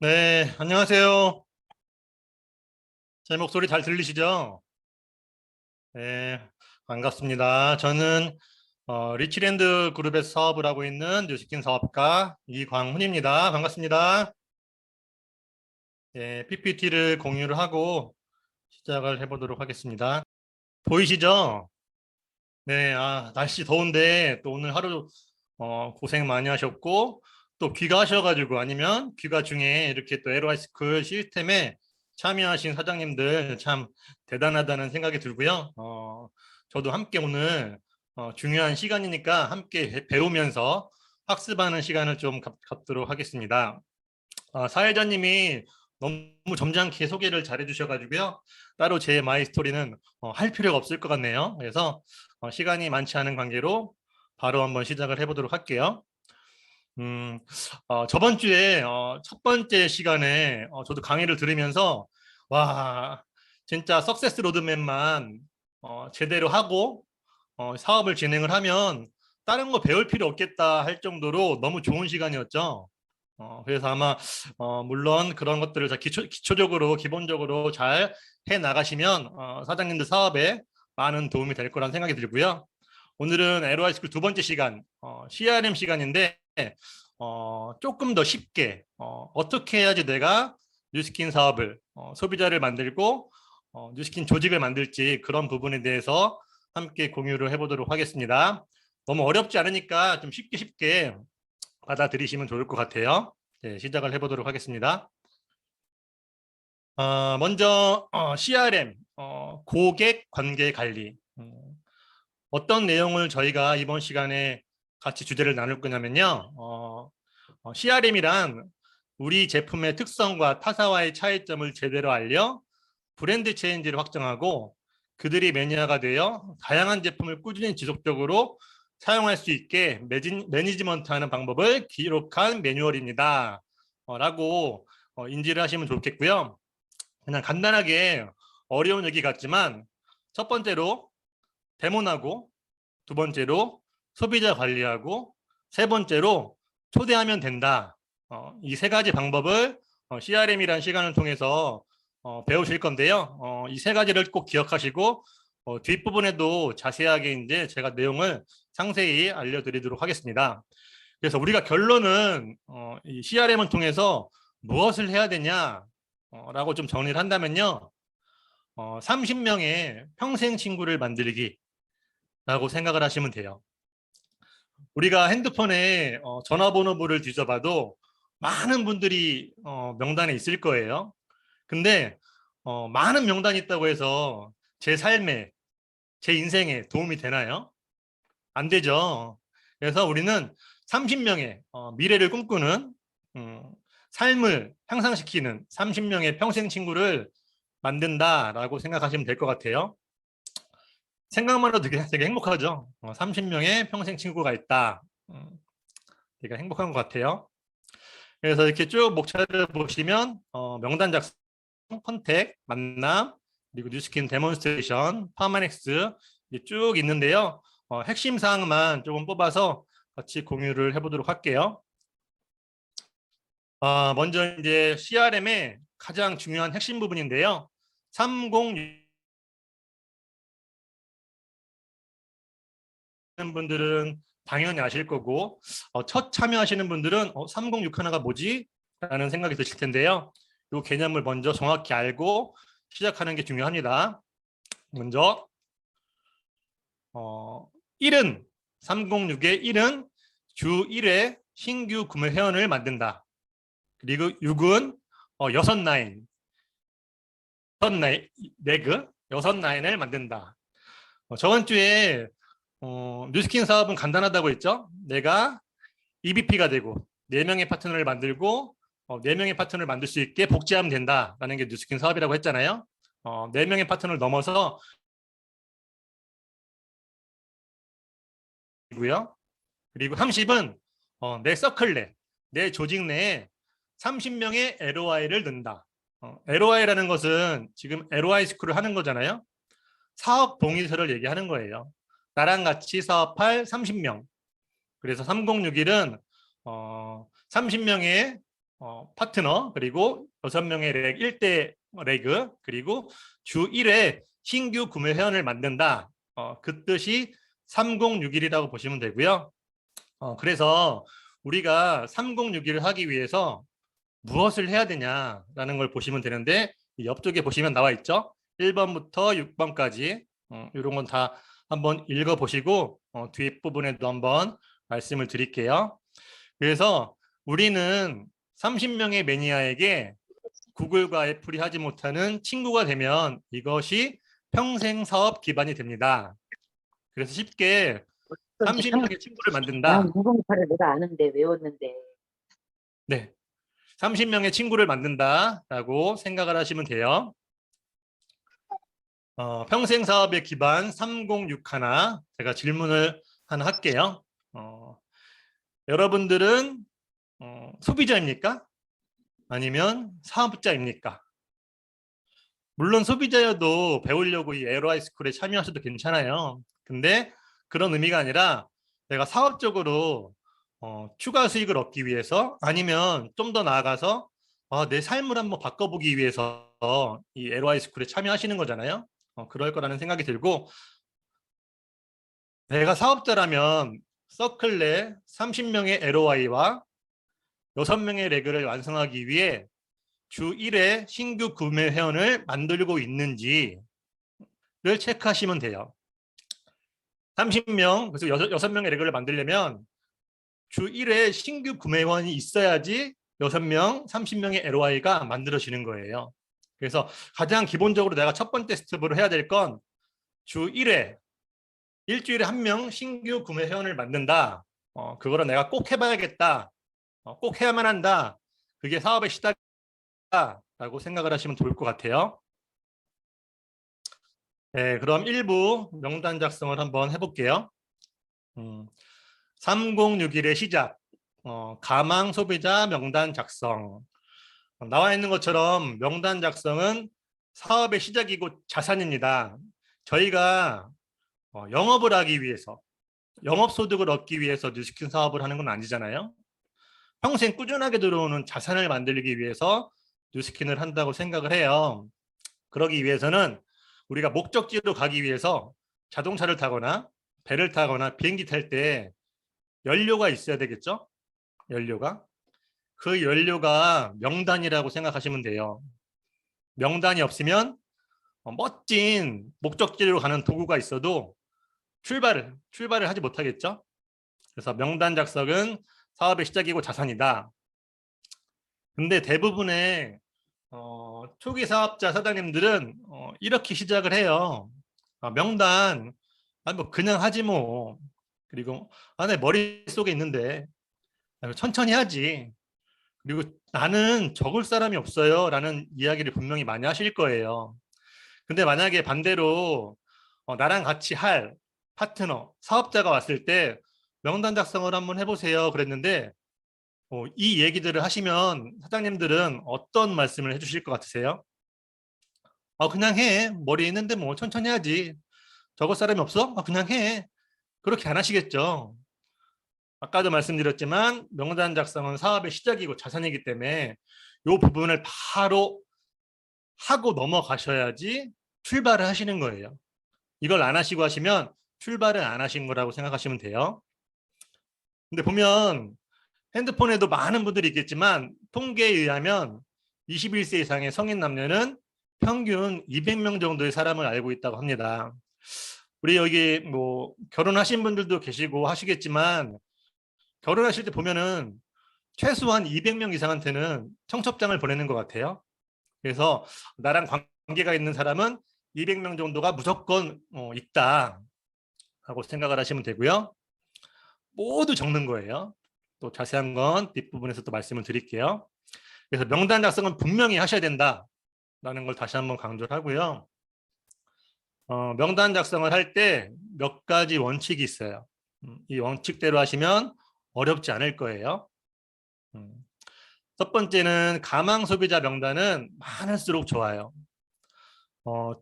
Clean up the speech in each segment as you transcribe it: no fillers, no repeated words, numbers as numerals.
네, 안녕하세요. 제 목소리 잘 들리시죠? 네, 반갑습니다. 저는 리치랜드 그룹에서 사업을 하고 있는 뉴스킨 사업가 이광훈입니다. 반갑습니다. 네, PPT를 공유를 하고 시작을 해보도록 하겠습니다. 보이시죠? 네, 날씨 더운데 또 오늘 하루 고생 많이 하셨고 또 귀가하셔가지고 아니면 귀가 중에 이렇게 또 에로하이스쿨 시스템에 참여하신 사장님들 참 대단하다는 생각이 들고요. 저도 함께 오늘 중요한 시간이니까 함께 배우면서 학습하는 시간을 좀 갖도록 하겠습니다. 사회자님이 너무 점잖게 소개를 잘 해주셔가지고요. 따로 제 마이 스토리는 할 필요가 없을 것 같네요. 그래서 시간이 많지 않은 관계로 바로 한번 시작을 해보도록 할게요. 저번 주에 첫 번째 시간에 저도 강의를 들으면서 와 진짜 석세스 로드맵만 제대로 하고 사업을 진행을 하면 다른 거 배울 필요 없겠다 할 정도로 너무 좋은 시간이었죠. 그래서 아마 물론 그런 것들을 기초적으로 기본적으로 잘 해 나가시면 사장님들 사업에 많은 도움이 될 거란 생각이 들고요. 오늘은 LOI 스쿨 두 번째 시간 CRM 시간인데 조금 더 쉽게 어떻게 해야지 내가 뉴스킨 사업을 소비자를 만들고 뉴스킨 조직을 만들지 그런 부분에 대해서 함께 공유를 해보도록 하겠습니다. 너무 어렵지 않으니까 좀 쉽게 받아들이시면 좋을 것 같아요. 네, 시작을 해보도록 하겠습니다. 먼저 CRM, 고객 관계 관리. 어떤 내용을 저희가 이번 시간에 같이 주제를 나눌 거냐면요. CRM이란 우리 제품의 특성과 타사와의 차이점을 제대로 알려 브랜드 체인지를 확정하고 그들이 매니아가 되어 다양한 제품을 꾸준히 지속적으로 사용할 수 있게 매니지먼트하는 방법을 기록한 매뉴얼입니다. 라고 인지를 하시면 좋겠고요. 그냥 간단하게 어려운 얘기 같지만 첫 번째로 데모하고 두 번째로 소비자 관리하고 세 번째로 초대하면 된다. 이 세 가지 방법을 CRM이라는 시간을 통해서 배우실 건데요. 이 세 가지를 꼭 기억하시고 뒷부분에도 자세하게 이제 제가 내용을 상세히 알려드리도록 하겠습니다. 그래서 우리가 결론은 이 CRM을 통해서 무엇을 해야 되냐라고 좀 정리를 한다면요. 30명의 평생 친구를 만들기라고 생각을 하시면 돼요. 우리가 핸드폰에 전화번호부를 뒤져봐도 많은 분들이 명단에 있을 거예요. 근데 많은 명단이 있다고 해서 제 삶에, 제 인생에 도움이 되나요? 안 되죠. 그래서 우리는 30명의 미래를 꿈꾸는 삶을 향상시키는 30명의 평생 친구를 만든다라고 생각하시면 될 것 같아요. 생각만 해도 되게 행복하죠. 30명의 평생 친구가 있다. 되게 행복한 것 같아요. 그래서 이렇게 쭉 목차를 보시면 명단 작성, 컨택, 만남, 그리고 뉴스킨 데몬스트레이션, 파마넥스 쭉 있는데요. 핵심 사항만 조금 뽑아서 같이 공유를 해보도록 할게요. 먼저 이제 CRM의 가장 중요한 핵심 부분인데요. 306 분들은 당연히 아실 거고 첫 참여하시는 분들은 306 하나가 뭐지? 라는 생각이 드실 텐데요. 이 개념을 먼저 정확히 알고 시작하는 게 중요합니다. 먼저 1은 306의 1은 주 1회 신규 구매 회원을 만든다. 그리고 6은 6라인, 6라인, 레그 6라인을 만든다. 저번 주에 뉴스킨 사업은 간단하다고 했죠. 내가 EVP가 되고 4명의 파트너를 만들고 4명의 파트너를 만들 수 있게 복제하면 된다라는 게 뉴스킨 사업이라고 했잖아요. 4명의 파트너를 넘어서 고요. 그리고 30은 내 서클 내 조직 내에 30명의 LOI를 넣는다. LOI라는 것은 지금 LOI 스쿨을 하는 거잖아요. 사업 동의서를 얘기하는 거예요. 나랑 같이 사업할 30명. 그래서 3061은 30명의 파트너, 그리고 6명의 1대 레그, 그리고 주 1회 신규 구매 회원을 만든다. 그 뜻이 3061이라고 보시면 되고요. 그래서 우리가 3061을 하기 위해서 무엇을 해야 되냐라는 걸 보시면 되는데, 옆쪽에 보시면 나와 있죠. 1번부터 6번까지 이런 건 다 한번 읽어보시고 뒷부분에도 한번 말씀을 드릴게요. 그래서 우리는 30명의 매니아에게 구글과 애플이 하지 못하는 친구가 되면 이것이 평생 사업 기반이 됩니다. 그래서 쉽게 그런지 30명의 친구를 나 만든다. 무공사를 내가 아는데 외웠는데. 네, 30명의 친구를 만든다라고 생각을 하시면 돼요. 평생 사업의 기반 306 하나, 제가 질문을 하나 할게요. 여러분들은 소비자입니까? 아니면 사업자입니까? 물론 소비자여도 배우려고 이 LOI 스쿨에 참여하셔도 괜찮아요. 근데 그런 의미가 아니라 내가 사업적으로 추가 수익을 얻기 위해서, 아니면 좀 더 나아가서 내 삶을 한번 바꿔보기 위해서 이 LOI 스쿨에 참여하시는 거잖아요. 그럴 거라는 생각이 들고, 내가 사업자라면 서클 내 30명의 LOI와 6명의 레그를 완성하기 위해 주 1회 신규 구매 회원을 만들고 있는지를 체크하시면 돼요. 30명, 그래서 6명의 레그를 만들려면 주 1회 신규 구매 회원이 있어야지 6명, 30명의 LOI가 만들어지는 거예요. 그래서 가장 기본적으로 내가 첫 번째 스텝으로 해야 될 건 주 1회, 일주일에 1명 신규 구매 회원을 만든다. 그거를 내가 꼭 해봐야겠다. 꼭 해야만 한다. 그게 사업의 시작이다라고 생각을 하시면 좋을 것 같아요. 네, 그럼 1부 명단 작성을 한번 해볼게요. 3061의 시작, 가망 소비자 명단 작성. 나와 있는 것처럼 명단 작성은 사업의 시작이고 자산입니다. 저희가 영업을 하기 위해서, 영업소득을 얻기 위해서 뉴스킨 사업을 하는 건 아니잖아요. 평생 꾸준하게 들어오는 자산을 만들기 위해서 뉴스킨을 한다고 생각을 해요. 그러기 위해서는 우리가 목적지로 가기 위해서 자동차를 타거나 배를 타거나 비행기 탈 때 연료가 있어야 되겠죠? 연료가. 그 연료가 명단이라고 생각하시면 돼요. 명단이 없으면 멋진 목적지로 가는 도구가 있어도 출발을 하지 못하겠죠? 그래서 명단 작성은 사업의 시작이고 자산이다. 근데 대부분의 초기 사업자 사장님들은 이렇게 시작을 해요. 명단, 뭐 그냥 하지 뭐. 그리고 내 머릿속에 있는데 천천히 하지. 그리고 나는 적을 사람이 없어요 라는 이야기를 분명히 많이 하실 거예요. 근데 만약에 반대로 나랑 같이 할 파트너, 사업자가 왔을 때 명단 작성을 한번 해보세요 그랬는데, 이 얘기들을 하시면 사장님들은 어떤 말씀을 해주실 것 같으세요? 그냥 해. 머리 있는데 뭐 천천히 하지. 적을 사람이 없어? 그냥 해. 그렇게 안 하시겠죠. 아까도 말씀드렸지만 명단 작성은 사업의 시작이고 자산이기 때문에 이 부분을 바로 하고 넘어가셔야지 출발을 하시는 거예요. 이걸 안 하시고 하시면 출발을 안 하신 거라고 생각하시면 돼요. 근데 보면 핸드폰에도 많은 분들이 있겠지만 통계에 의하면 21세 이상의 성인 남녀는 평균 200명 정도의 사람을 알고 있다고 합니다. 우리 여기 뭐 결혼하신 분들도 계시고 하시겠지만 결혼하실 때 보면은 최소한 200명 이상한테는 청첩장을 보내는 것 같아요. 그래서 나랑 관계가 있는 사람은 200명 정도가 무조건 있다 하고 생각을 하시면 되고요. 모두 적는 거예요. 또 자세한 건 뒷부분에서 또 말씀을 드릴게요. 그래서 명단 작성은 분명히 하셔야 된다라는 걸 다시 한번 강조를 하고요. 명단 작성을 할 때 몇 가지 원칙이 있어요. 이 원칙대로 하시면 어렵지 않을 거예요. 첫 번째는 가망 소비자 명단은 많을수록 좋아요.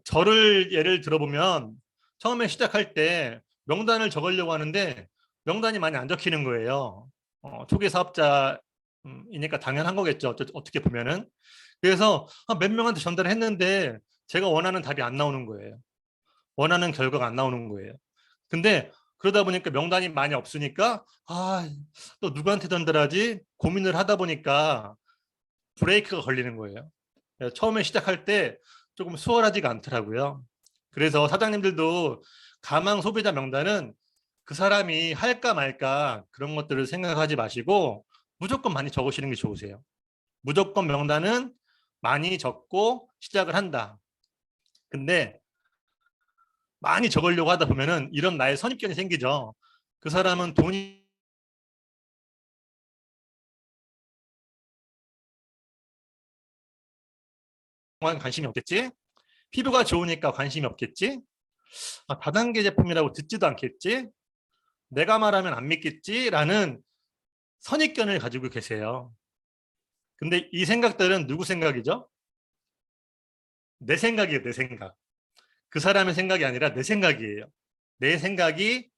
저를 예를 들어보면 처음에 시작할 때 명단을 적으려고 하는데 명단이 많이 안 적히는 거예요. 초기 사업자 이니까 당연한 거겠죠. 어떻게 보면은. 그래서 몇 명한테 전달을 했는데 제가 원하는 답이 안 나오는 거예요. 원하는 결과가 안 나오는 거예요. 근데 그러다 보니까 명단이 많이 없으니까 또 누구한테 전달하지? 고민을 하다 보니까 브레이크가 걸리는 거예요. 처음에 시작할 때 조금 수월하지가 않더라고요. 그래서 사장님들도 가망 소비자 명단은 그 사람이 할까 말까 그런 것들을 생각하지 마시고 무조건 많이 적으시는 게 좋으세요. 무조건 명단은 많이 적고 시작을 한다. 근데 많이 적으려고 하다 보면은 이런 나의 선입견이 생기죠. 그 사람은 돈이 관심이 없겠지? 피부가 좋으니까 관심이 없겠지? 다단계 제품이라고 듣지도 않겠지? 내가 말하면 안 믿겠지? 라는 선입견을 가지고 계세요. 근데 이 생각들은 누구 생각이죠? 내 생각이에요, 내 생각. 그 사람의 생각이 아니라 내 생각이에요. 내 생각이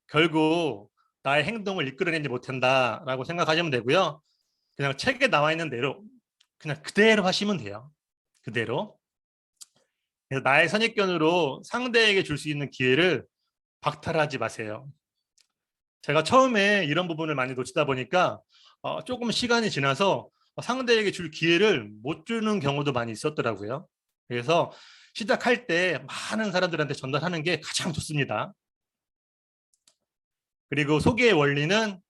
결국 나의 행동을 이끌어내지 못한다라고 생각하시면 되고요. 그냥 책에 나와 있는 대로 그냥 그대로 하시면 돼요. 그대로. 그래서 나의 선입견으로 상대에게 줄 수 있는 기회를 박탈하지 마세요. 제가 처음에 이런 부분을 많이 놓치다 보니까 조금 시간이 지나서 상대에게 줄 기회를 못 주는 경우도 많이 있었더라고요. 그래서 시작할 때 많은 사람들한테 전달하는 게 가장 좋습니다. 그리고 소개의 원리는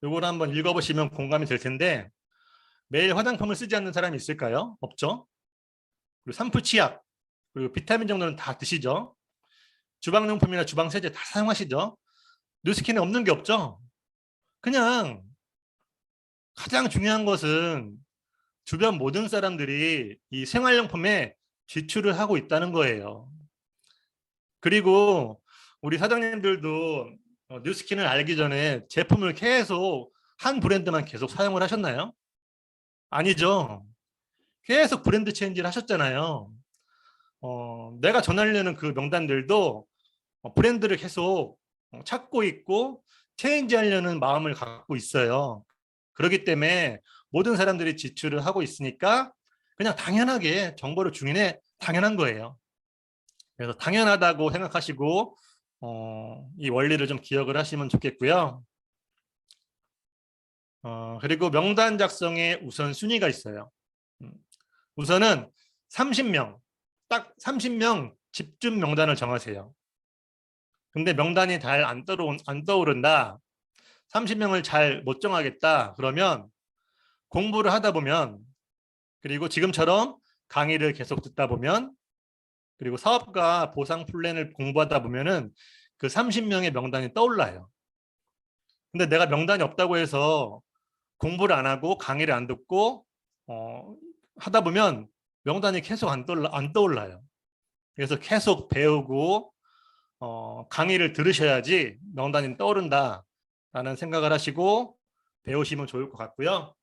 요걸 한번 읽어보시면 공감이 될 텐데 매일 화장품을 쓰지 않는 사람이 있을까요? 없죠. 그리고 산후 치약, 그리고 비타민 정도는 다 드시죠. 주방용품이나 주방세제 다 사용하시죠. 뉴스킨에 없는 게 없죠. 그냥 가장 중요한 것은 주변 모든 사람들이 이 생활용품에 지출을 하고 있다는 거예요. 그리고 우리 사장님들도 뉴스킨을 알기 전에 제품을 계속 한 브랜드만 계속 사용을 하셨나요? 아니죠. 계속 브랜드 체인지를 하셨잖아요. 내가 전하려는 그 명단들도 브랜드를 계속 찾고 있고 체인지하려는 마음을 갖고 있어요. 그렇기 때문에 모든 사람들이 지출을 하고 있으니까 그냥 당연하게 정보를 주인해 당연한 거예요. 그래서 당연하다고 생각하시고 이 원리를 좀 기억을 하시면 좋겠고요. 그리고 명단 작성에 우선순위가 있어요. 우선은 30명, 딱 30명 집중 명단을 정하세요. 근데 명단이 잘 안 떠오른다. 30명을 잘 못 정하겠다. 그러면 공부를 하다 보면 그리고 지금처럼 강의를 계속 듣다 보면 그리고 사업과 보상 플랜을 공부하다 보면은 그 30명의 명단이 떠올라요. 근데 내가 명단이 없다고 해서 공부를 안 하고 강의를 안 듣고 하다 보면 명단이 계속 안 떠올라요. 그래서 계속 배우고 강의를 들으셔야지 명단이 떠오른다라는 생각을 하시고 배우시면 좋을 것 같고요.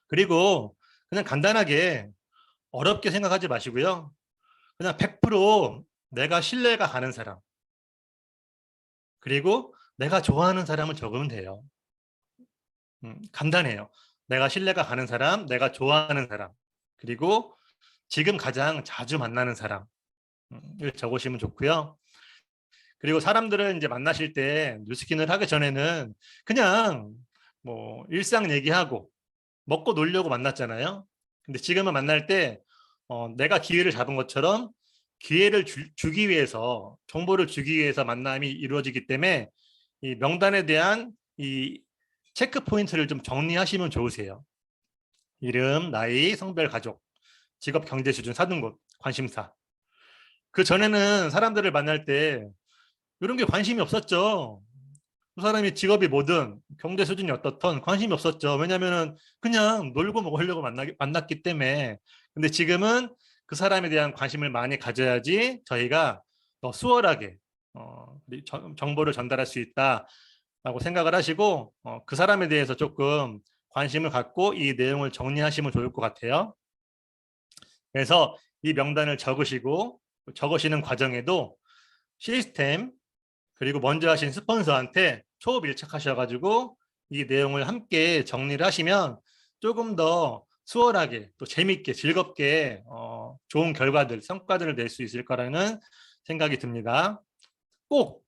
그리고 그냥 간단하게 어렵게 생각하지 마시고요. 그냥 100% 내가 신뢰가 가는 사람 그리고 내가 좋아하는 사람을 적으면 돼요. 간단해요. 내가 신뢰가 가는 사람, 내가 좋아하는 사람 그리고 지금 가장 자주 만나는 사람을 적으시면 좋고요. 그리고 사람들을 이제 만나실 때 뉴스킨을 하기 전에는 그냥 뭐 일상 얘기하고 먹고 놀려고 만났잖아요. 근데 지금은 만날 때 내가 기회를 잡은 것처럼 기회를 주기 위해서 정보를 주기 위해서 만남이 이루어지기 때문에 이 명단에 대한 이 체크 포인트를 좀 정리하시면 좋으세요. 이름, 나이, 성별, 가족, 직업, 경제 수준, 사는 곳, 관심사. 그 전에는 사람들을 만날 때 이런 게 관심이 없었죠. 그 사람이 직업이 뭐든 경제 수준이 어떻든 관심이 없었죠. 왜냐하면 그냥 놀고 먹으려고 만났기 때문에. 근데 지금은 그 사람에 대한 관심을 많이 가져야지 저희가 더 수월하게 정보를 전달할 수 있다라고 생각을 하시고 그 사람에 대해서 조금 관심을 갖고 이 내용을 정리하시면 좋을 것 같아요. 그래서 이 명단을 적으시고 적으시는 과정에도 시스템 그리고 먼저 하신 스폰서한테 초밀착하셔가지고 이 내용을 함께 정리를 하시면 조금 더 수월하게 또 재밌게 즐겁게 좋은 결과들, 성과들을 낼 수 있을 거라는 생각이 듭니다. 꼭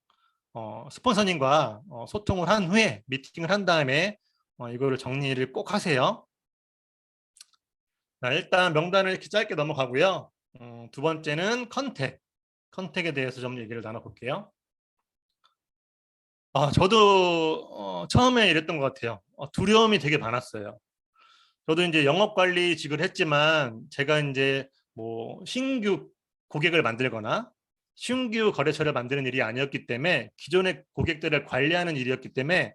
스폰서님과 소통을 한 후에 미팅을 한 다음에 이거를 정리를 꼭 하세요. 자, 일단 명단을 이렇게 짧게 넘어가고요. 두 번째는 컨택에 대해서 좀 얘기를 나눠볼게요. 저도 처음에 이랬던 것 같아요. 두려움이 되게 많았어요. 저도 이제 영업관리직을 했지만 제가 이제 뭐 신규 고객을 만들거나 신규 거래처를 만드는 일이 아니었기 때문에 기존의 고객들을 관리하는 일이었기 때문에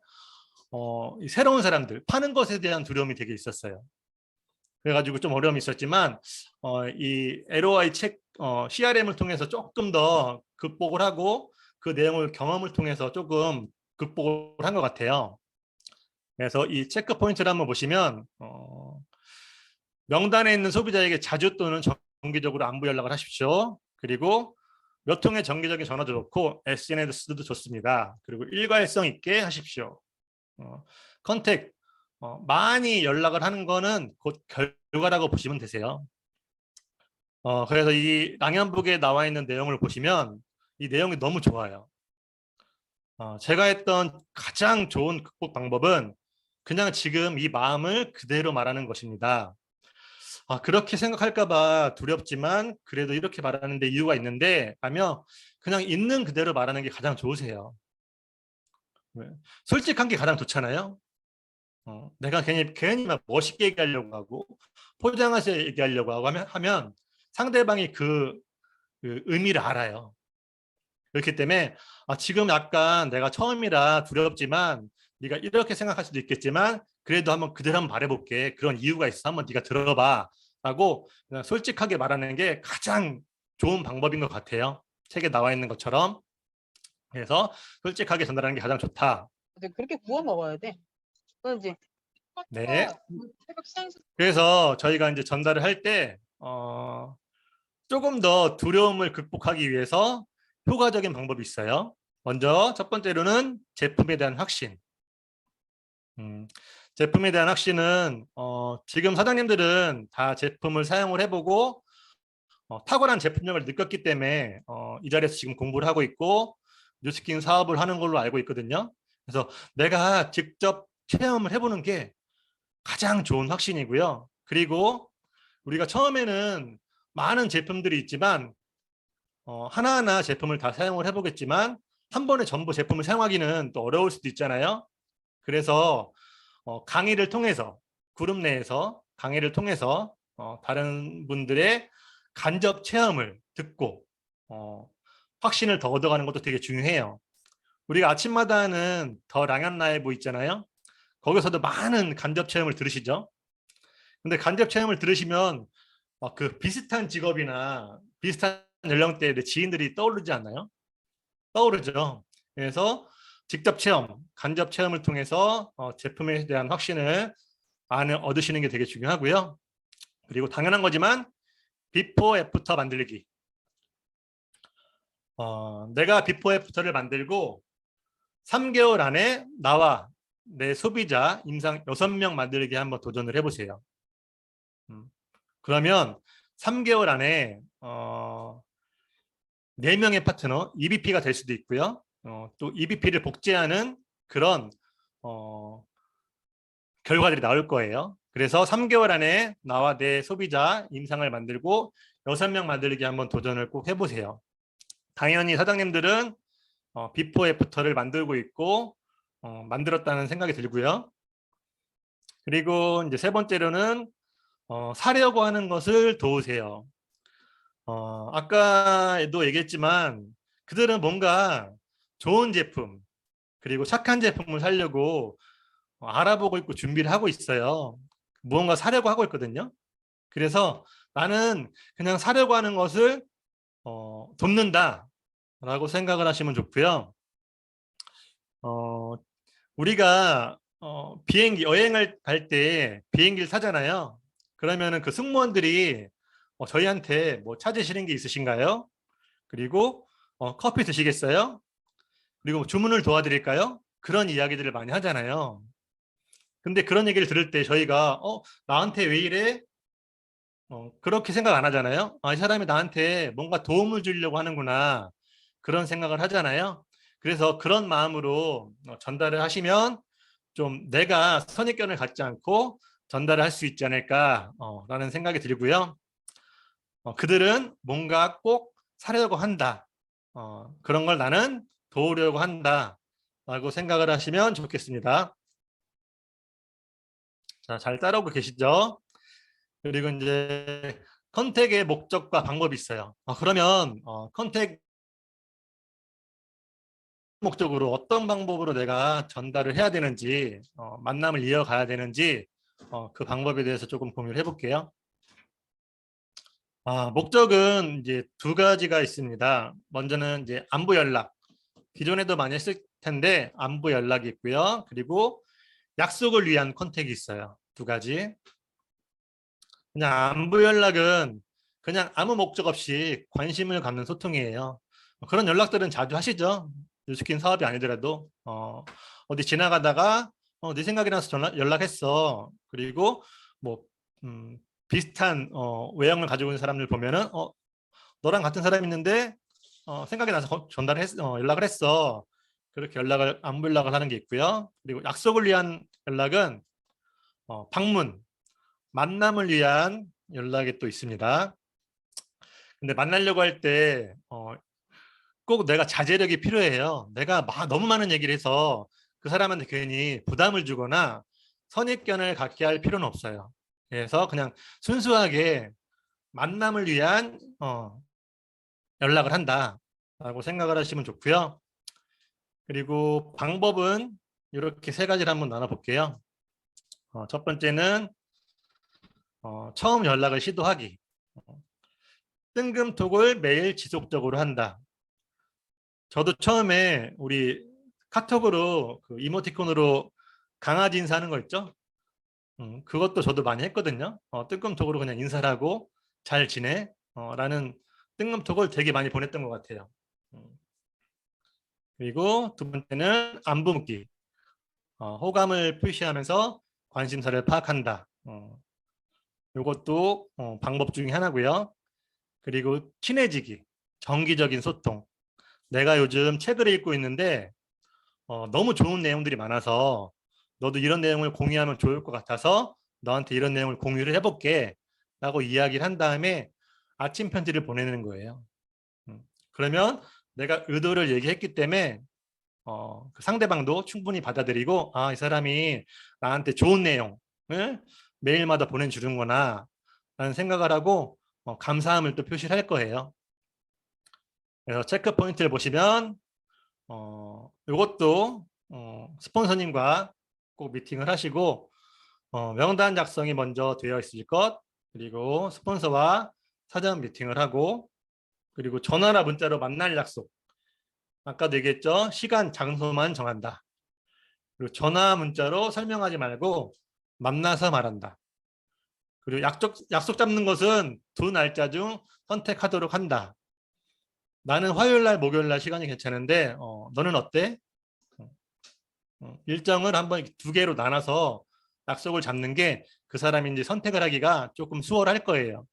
이 새로운 사람들 파는 것에 대한 두려움이 되게 있었어요. 그래가지고 좀 어려움이 있었지만 이 LOI CRM을 통해서 조금 더 극복을 하고 그 내용을 경험을 통해서 조금 극복을 한 것 같아요. 그래서 이 체크 포인트를 한번 보시면 명단에 있는 소비자에게 자주 또는 정기적으로 안부 연락을 하십시오. 그리고 몇 통의 정기적인 전화도 좋고 SNS도 좋습니다. 그리고 일괄성 있게 하십시오. 컨택 많이 연락을 하는 거는 곧 결과라고 보시면 되세요. 그래서 이 랑연북에 나와 있는 내용을 보시면 이 내용이 너무 좋아요. 제가 했던 가장 좋은 극복 방법은 그냥 지금 이 마음을 그대로 말하는 것입니다. 그렇게 생각할까 봐 두렵지만 그래도 이렇게 말하는데 이유가 있는데 하며 그냥 있는 그대로 말하는 게 가장 좋으세요. 솔직한 게 가장 좋잖아요. 내가 괜히 막 멋있게 얘기하려고 하고 포장해서 얘기하려고 하고 하면 상대방이 그 의미를 알아요. 그렇기 때문에 지금 약간 내가 처음이라 두렵지만 네가 이렇게 생각할 수도 있겠지만 그래도 한번 그대로 한번 말해볼게. 그런 이유가 있어. 한번 네가 들어봐. 라고 그냥 솔직하게 말하는 게 가장 좋은 방법인 것 같아요. 책에 나와 있는 것처럼. 그래서 솔직하게 전달하는 게 가장 좋다. 근데 그렇게 구워 먹어야 돼. 그런지. 네. 새벽 시장에서 그래서 저희가 이제 전달을 할 때 조금 더 두려움을 극복하기 위해서 효과적인 방법이 있어요. 먼저 첫 번째로는 제품에 대한 확신. 제품에 대한 확신은 지금 사장님들은 다 제품을 사용을 해보고 탁월한 제품력을 느꼈기 때문에 이 자리에서 지금 공부를 하고 있고 뉴스킨 사업을 하는 걸로 알고 있거든요. 그래서 내가 직접 체험을 해보는 게 가장 좋은 확신이고요. 그리고 우리가 처음에는 많은 제품들이 있지만 하나하나 제품을 다 사용을 해보겠지만 한 번에 전부 제품을 사용하기는 또 어려울 수도 있잖아요. 그래서 강의를 통해서 그룹 내에서 강의를 통해서 다른 분들의 간접 체험을 듣고 확신을 더 얻어가는 것도 되게 중요해요. 우리가 아침마다 하는 더 랑연 라이브 있잖아요. 거기서도 많은 간접 체험을 들으시죠. 근데 간접 체험을 들으시면 그 비슷한 직업이나 비슷한 연령대의 지인들이 떠오르지 않나요? 떠오르죠. 그래서 직접 체험, 간접 체험을 통해서 제품에 대한 확신을 얻으시는 게 되게 중요하고요. 그리고 당연한 거지만 비포 애프터 만들기. 내가 비포 애프터를 만들고 3개월 안에 나와 내 소비자 임상 6명 만들기 한번 도전을 해보세요. 그러면 3개월 안에 4명의 파트너 EBP가 될 수도 있고요. 또 EBP를 복제하는 그런 결과들이 나올 거예요. 그래서 3개월 안에 나와 내 소비자 임상을 만들고 6명 만들기 한번 도전을 꼭 해보세요. 당연히 사장님들은 비포 애프터를 만들고 있고 만들었다는 생각이 들고요. 그리고 이제 세 번째로는 사려고 하는 것을 도우세요. 아까도 얘기했지만 그들은 뭔가 좋은 제품 그리고 착한 제품을 사려고 알아보고 있고 준비를 하고 있어요. 무언가 사려고 하고 있거든요. 그래서 나는 그냥 사려고 하는 것을 돕는다 라고 생각을 하시면 좋고요. 우리가 비행기 여행을 갈 때 비행기를 타잖아요. 그러면은 그 승무원들이 저희한테 뭐 찾으시는 게 있으신가요? 그리고 커피 드시겠어요? 그리고 주문을 도와드릴까요? 그런 이야기들을 많이 하잖아요. 근데 그런 얘기를 들을 때 저희가 나한테 왜 이래? 그렇게 생각 안 하잖아요. 이 사람이 나한테 뭔가 도움을 주려고 하는구나. 그런 생각을 하잖아요. 그래서 그런 마음으로 전달을 하시면 좀 내가 선입견을 갖지 않고 전달을 할 수 있지 않을까라는 생각이 들고요. 그들은 뭔가 꼭 사려고 한다. 그런 걸 나는 도우려고 한다. 라고 생각을 하시면 좋겠습니다. 자, 잘 따라오고 계시죠? 그리고 이제 컨택의 목적과 방법이 있어요. 그러면 컨택 목적으로 어떤 방법으로 내가 전달을 해야 되는지, 만남을 이어가야 되는지 그 방법에 대해서 조금 공유를 해볼게요. 목적은 이제 두 가지가 있습니다. 먼저는 이제 안부 연락. 기존에도 많이 했을 텐데 안부 연락이 있고요. 그리고 약속을 위한 컨택이 있어요. 두 가지. 그냥 안부 연락은 그냥 아무 목적 없이 관심을 갖는 소통이에요. 그런 연락들은 자주 하시죠. 뉴스킨 사업이 아니더라도 어디 지나가다가 네 생각이 나서 연락했어. 그리고 뭐 비슷한 외형을 가지고 있는 사람들 보면은 너랑 같은 사람이 있는데 생각이 나서 연락을 했어. 그렇게 안부 연락을 하는 게 있고요. 그리고 약속을 위한 연락은 방문, 만남을 위한 연락이 또 있습니다. 근데 만나려고 할 때 꼭 내가 자제력이 필요해요. 내가 너무 많은 얘기를 해서 그 사람한테 괜히 부담을 주거나 선입견을 갖게 할 필요는 없어요. 그래서 그냥 순수하게 만남을 위한 연락을 한다라고 생각을 하시면 좋고요. 그리고 방법은 이렇게 세 가지를 한번 나눠볼게요. 첫 번째는 처음 연락을 시도하기. 뜬금톡을 매일 지속적으로 한다. 저도 처음에 우리 카톡으로 그 이모티콘으로 강아지 인사하는 거 있죠? 그것도 저도 많이 했거든요. 뜬금톡으로 그냥 인사를 하고 잘 지내? 라는 뜬금톡을 되게 많이 보냈던 것 같아요. 그리고 두 번째는 안부 묻기. 호감을 표시하면서 관심사를 파악한다. 이것도 방법 중에 하나고요. 그리고 친해지기, 정기적인 소통. 내가 요즘 책을 읽고 있는데 너무 좋은 내용들이 많아서 너도 이런 내용을 공유하면 좋을 것 같아서 너한테 이런 내용을 공유를 해볼게 라고 이야기를 한 다음에 아침 편지를 보내는 거예요. 그러면 내가 의도를 얘기했기 때문에 그 상대방도 충분히 받아들이고 이 사람이 나한테 좋은 내용을 매일마다 보내주는구나 라는 생각을 하고 감사함을 또 표시를 할 거예요. 그래서 체크 포인트를 보시면 이것도 스폰서님과 꼭 미팅을 하시고 명단 작성이 먼저 되어 있을 것, 그리고 스폰서와 사전 미팅을 하고, 그리고 전화나 문자로 만날 약속. 아까도 얘기했죠. 시간, 장소만 정한다. 그리고 전화, 문자로 설명하지 말고 만나서 말한다. 그리고 약속 잡는 것은 두 날짜 중 선택하도록 한다. 나는 화요일 날, 목요일 날 시간이 괜찮은데 너는 어때? 일정을 한번 두 개로 나눠서 약속을 잡는 게 그 사람이 이제 선택을 하기가 조금 수월할 거예요.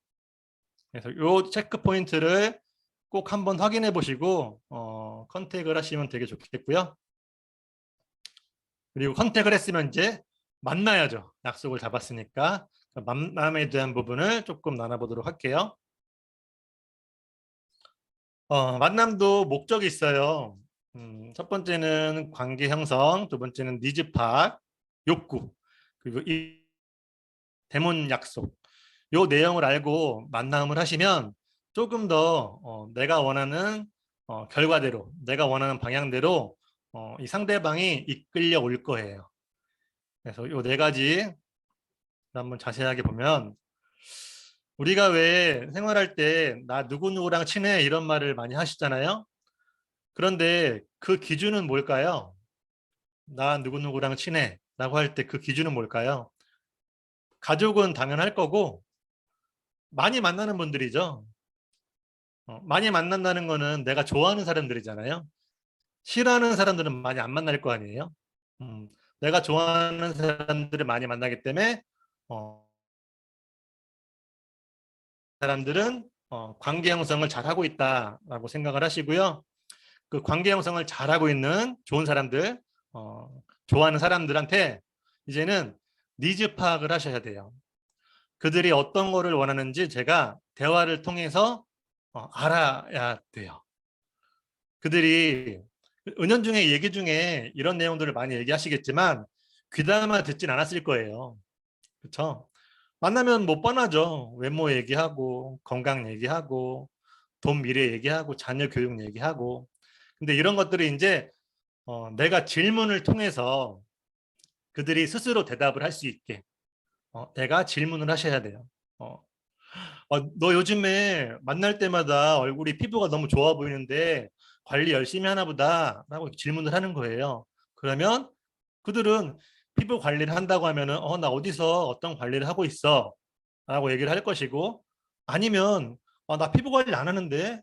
그래서 이 체크 포인트를 꼭 한번 확인해 보시고 컨택을 하시면 되게 좋겠고요. 그리고 컨택을 했으면 이제 만나야죠. 약속을 잡았으니까 만남에 대한 부분을 조금 나눠보도록 할게요. 만남도 목적이 있어요. 첫 번째는 관계 형성, 두 번째는 니즈 파악, 욕구, 그리고 이 대문 약속. 요 내용을 알고 만남을 하시면 조금 더 내가 원하는 결과대로, 내가 원하는 방향대로 이 상대방이 이끌려 올 거예요. 그래서 요 네 가지 한번 자세하게 보면 우리가 왜 생활할 때 나 누구누구랑 친해 이런 말을 많이 하시잖아요. 그런데 그 기준은 뭘까요? 나 누구누구랑 친해 라고 할 때 그 기준은 뭘까요? 가족은 당연할 거고 많이 만나는 분들이죠. 많이 만난다는 거는 내가 좋아하는 사람들이잖아요. 싫어하는 사람들은 많이 안 만날 거 아니에요. 내가 좋아하는 사람들을 많이 만나기 때문에 사람들은 관계 형성을 잘하고 있다라고 생각을 하시고요. 그 관계 형성을 잘하고 있는 좋은 사람들, 좋아하는 사람들한테 이제는 니즈 파악을 하셔야 돼요. 그들이 어떤 거를 원하는지 제가 대화를 통해서 알아야 돼요. 그들이 은연중에 얘기 중에 이런 내용들을 많이 얘기하시겠지만 귀담아 듣진 않았을 거예요. 그렇죠? 만나면 뭐 뻔하죠. 외모 얘기하고 건강 얘기하고 돈 미래 얘기하고 자녀 교육 얘기하고. 근데 이런 것들이 이제 내가 질문을 통해서 그들이 스스로 대답을 할 수 있게 내가 질문을 하셔야 돼요. 너 요즘에 만날 때마다 얼굴이 피부가 너무 좋아 보이는데 관리 열심히 하나 보다 라고 질문을 하는 거예요. 그러면 그들은 피부 관리를 한다고 하면은 나 어디서 어떤 관리를 하고 있어 라고 얘기를 할 것이고, 아니면 나 피부 관리 안 하는데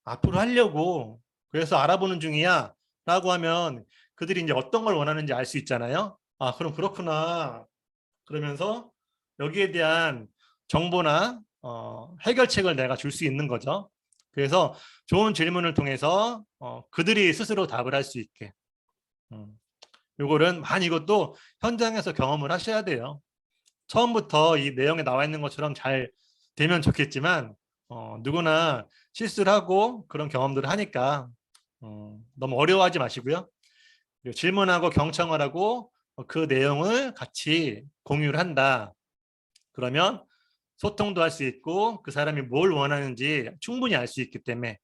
앞으로 하려고 그래서 알아보는 중이야 라고 하면 그들이 이제 어떤 걸 원하는지 알 수 있잖아요. 그럼 그렇구나 그러면서 여기에 대한 정보나 해결책을 내가 줄 수 있는 거죠. 그래서 좋은 질문을 통해서 그들이 스스로 답을 할 수 있게. 요거는 이것도 현장에서 경험을 하셔야 돼요. 처음부터 이 내용에 나와 있는 것처럼 잘 되면 좋겠지만 누구나 실수를 하고 그런 경험들을 하니까 너무 어려워하지 마시고요. 질문하고 경청을 하고 그 내용을 같이 공유를 한다. 그러면 소통도 할 수 있고 그 사람이 뭘 원하는지 충분히 알 수 있기 때문에,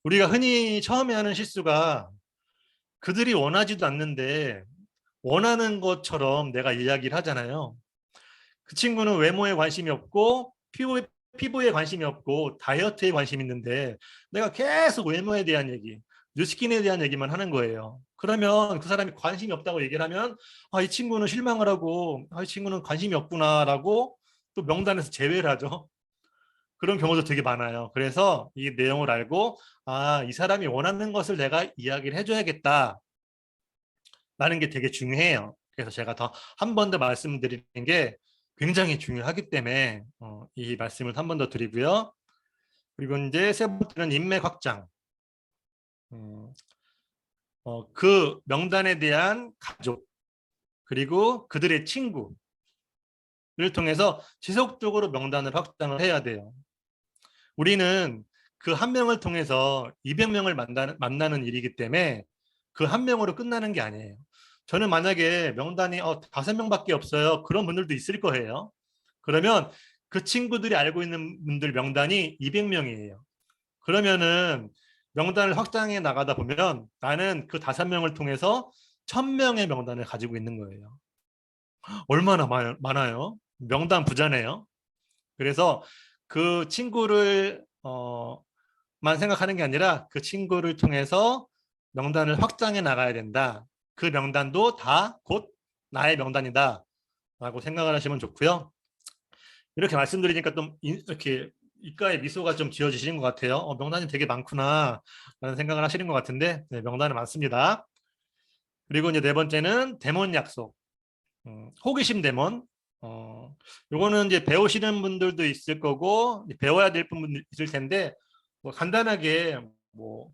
우리가 흔히 처음에 하는 실수가 그들이 원하지도 않는데 원하는 것처럼 내가 이야기를 하잖아요. 그 친구는 외모에 관심이 없고 피부에 관심이 없고 다이어트에 관심이 있는데 내가 계속 외모에 대한 얘기, 뉴스킨에 대한 얘기만 하는 거예요. 그러면 그 사람이 관심이 없다고 얘기를 하면 이 친구는 실망을 하고 이 친구는 관심이 없구나라고 또 명단에서 제외를 하죠. 그런 경우도 되게 많아요. 그래서 이 내용을 알고 이 사람이 원하는 것을 내가 이야기를 해줘야겠다 라는 게 되게 중요해요. 그래서 제가 더 한 번 더 말씀드리는 게 굉장히 중요하기 때문에 이 말씀을 한 번 더 드리고요. 그리고 이제 세 번째는 인맥 확장. 그 명단에 대한 가족 그리고 그들의 친구를 통해서 지속적으로 명단을 확장을 해야 돼요. 우리는 그 한 명을 통해서 200명을 만나는 일이기 때문에 그 한 명으로 끝나는 게 아니에요. 저는 만약에 명단이 5명밖에 없어요. 그런 분들도 있을 거예요. 그러면 그 친구들이 알고 있는 분들 명단이 200명이에요. 그러면은 명단을 확장해 나가다 보면 나는 그 5명을 통해서 1000명의 명단을 가지고 있는 거예요. 얼마나 많아요? 명단 부자네요. 그래서 그 친구를 만 생각하는 게 아니라 그 친구를 통해서 명단을 확장해 나가야 된다. 그 명단도 다 곧 나의 명단이다 라고 생각을 하시면 좋고요. 이렇게 말씀드리니까 좀 이렇게 입가에 미소가 좀 지어지시는 것 같아요. 명단이 되게 많구나 라는 생각을 하시는 것 같은데, 네, 명단이 많습니다. 그리고 이제 네 번째는 대면 약속. 호기심 대면. 요거는 이제 배우시는 분들도 있을 거고 배워야 될 분들 있을 텐데, 뭐 간단하게 뭐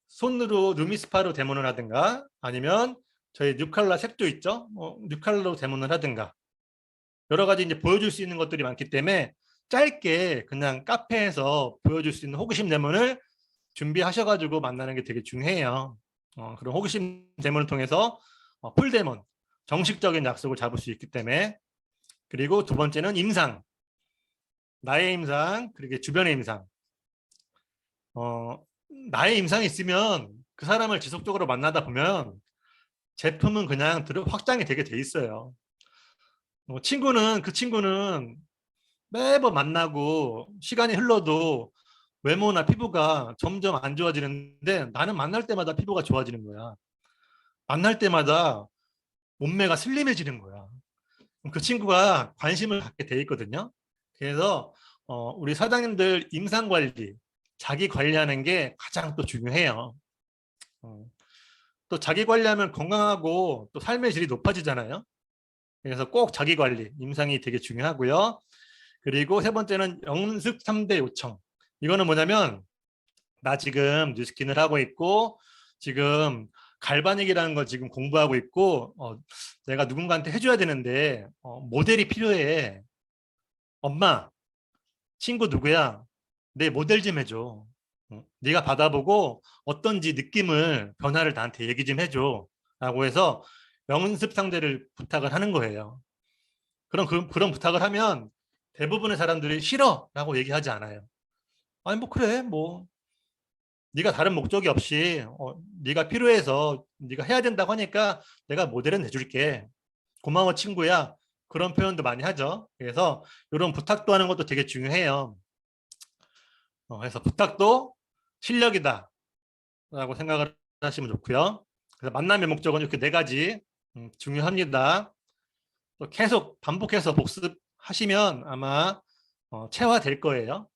손으로 루미스파로 데모를 하든가 아니면 저희 뉴칼라 색조 있죠? 뉴칼라로 데모를 하든가 여러 가지 이제 보여줄 수 있는 것들이 많기 때문에 짧게 그냥 카페에서 보여줄 수 있는 호기심 데모를 준비하셔가지고 만나는 게 되게 중요해요. 그런 호기심 데모를 통해서 풀 데모, 정식적인 약속을 잡을 수 있기 때문에. 그리고 두 번째는 임상, 나의 임상 그리고 주변의 임상. 나의 임상이 있으면 그 사람을 지속적으로 만나다 보면 제품은 그냥 확장이 되게 돼 있어요. 그 친구는 매번 만나고 시간이 흘러도 외모나 피부가 점점 안 좋아지는데 나는 만날 때마다 피부가 좋아지는 거야. 만날 때마다 몸매가 슬림해지는 거야. 그 친구가 관심을 갖게 돼 있거든요. 그래서 우리 사장님들 임상 관리, 자기 관리하는 게 가장 또 중요해요. 또 자기 관리하면 건강하고 또 삶의 질이 높아지잖아요. 그래서 꼭 자기 관리, 임상이 되게 중요하고요. 그리고 세 번째는 연습 3대 요청. 이거는 뭐냐면 나 지금 뉴스킨을 하고 있고 지금 갈바닉이라는 걸 지금 공부하고 있고 내가 누군가한테 해줘야 되는데 모델이 필요해. 엄마, 친구 누구야? 내 모델 좀 해줘. 네가 받아보고 어떤지 느낌을 변화를 나한테 얘기 좀 해줘. 라고 해서 연습 상대를 부탁을 하는 거예요. 그런 부탁을 하면 대부분의 사람들이 싫어 라고 얘기하지 않아요. 아니 뭐 그래 뭐 네가 다른 목적이 없이 네가 필요해서 네가 해야 된다고 하니까 내가 모델은 해줄게. 고마워 친구야. 그런 표현도 많이 하죠. 그래서 이런 부탁도 하는 것도 되게 중요해요. 그래서 부탁도 실력이다 라고 생각을 하시면 좋고요. 그래서 만남의 목적은 이렇게 네 가지 중요합니다. 또 계속 반복해서 복습하시면 아마 체화될 거예요.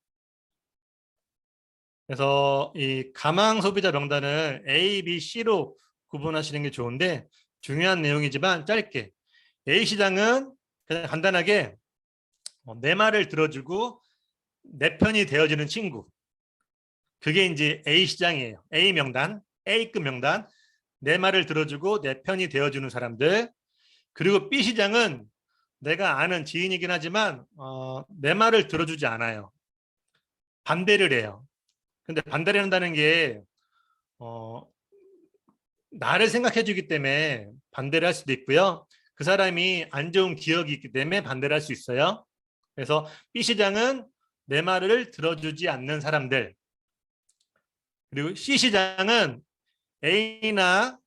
그래서 이 가망 소비자 명단을 A, B, C로 구분하시는 게 좋은데 중요한 내용이지만 짧게 A 시장은 그냥 간단하게 내 말을 들어주고 내 편이 되어주는 친구. 그게 이제 A 시장이에요. A 명단, A급 명단. 내 말을 들어주고 내 편이 되어주는 사람들. 그리고 B 시장은 내가 아는 지인이긴 하지만 내 말을 들어주지 않아요. 반대를 해요. 근데 반대를 한다는 게 나를 생각해 주기 때문에 반대를 할 수도 있고요. 그 사람이 안 좋은 기억이 있기 때문에 반대를 할 수 있어요. 그래서 B 시장은 내 말을 들어주지 않는 사람들. 그리고 C 시장은 A나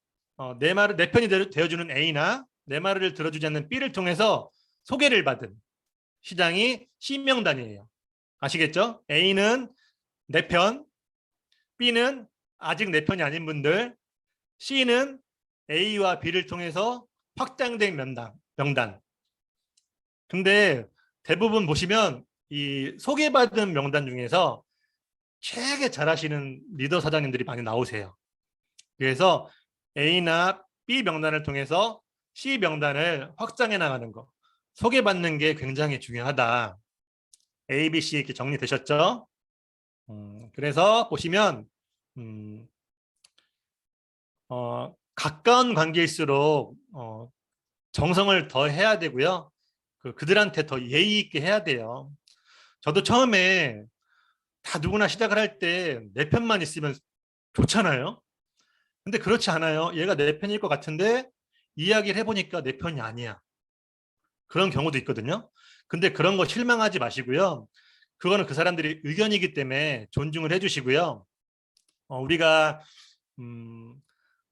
내 편이 되어주는 A나 내 말을 들어주지 않는 B를 통해서 소개를 받은 시장이 C 명단이에요. 아시겠죠? A는 내 편, B는 아직 내 편이 아닌 분들, C는 A와 B를 통해서 확장된 명단. 근데 대부분 보시면 이 소개받은 명단 중에서 되게 잘하시는 리더 사장님들이 많이 나오세요. 그래서 A나 B 명단을 통해서 C 명단을 확장해 나가는 거. 소개받는 게 굉장히 중요하다. A, B, C 이렇게 정리되셨죠? 그래서 보시면 가까운 관계일수록 정성을 더 해야 되고요. 그들한테 더 예의 있게 해야 돼요. 저도 처음에 다 누구나 시작을 할 때 내 편만 있으면 좋잖아요. 근데 그렇지 않아요. 얘가 내 편일 것 같은데 이야기를 해보니까 내 편이 아니야. 그런 경우도 있거든요. 근데 그런 거 실망하지 마시고요. 그거는 그 사람들이 의견이기 때문에 존중을 해주시고요. 우리가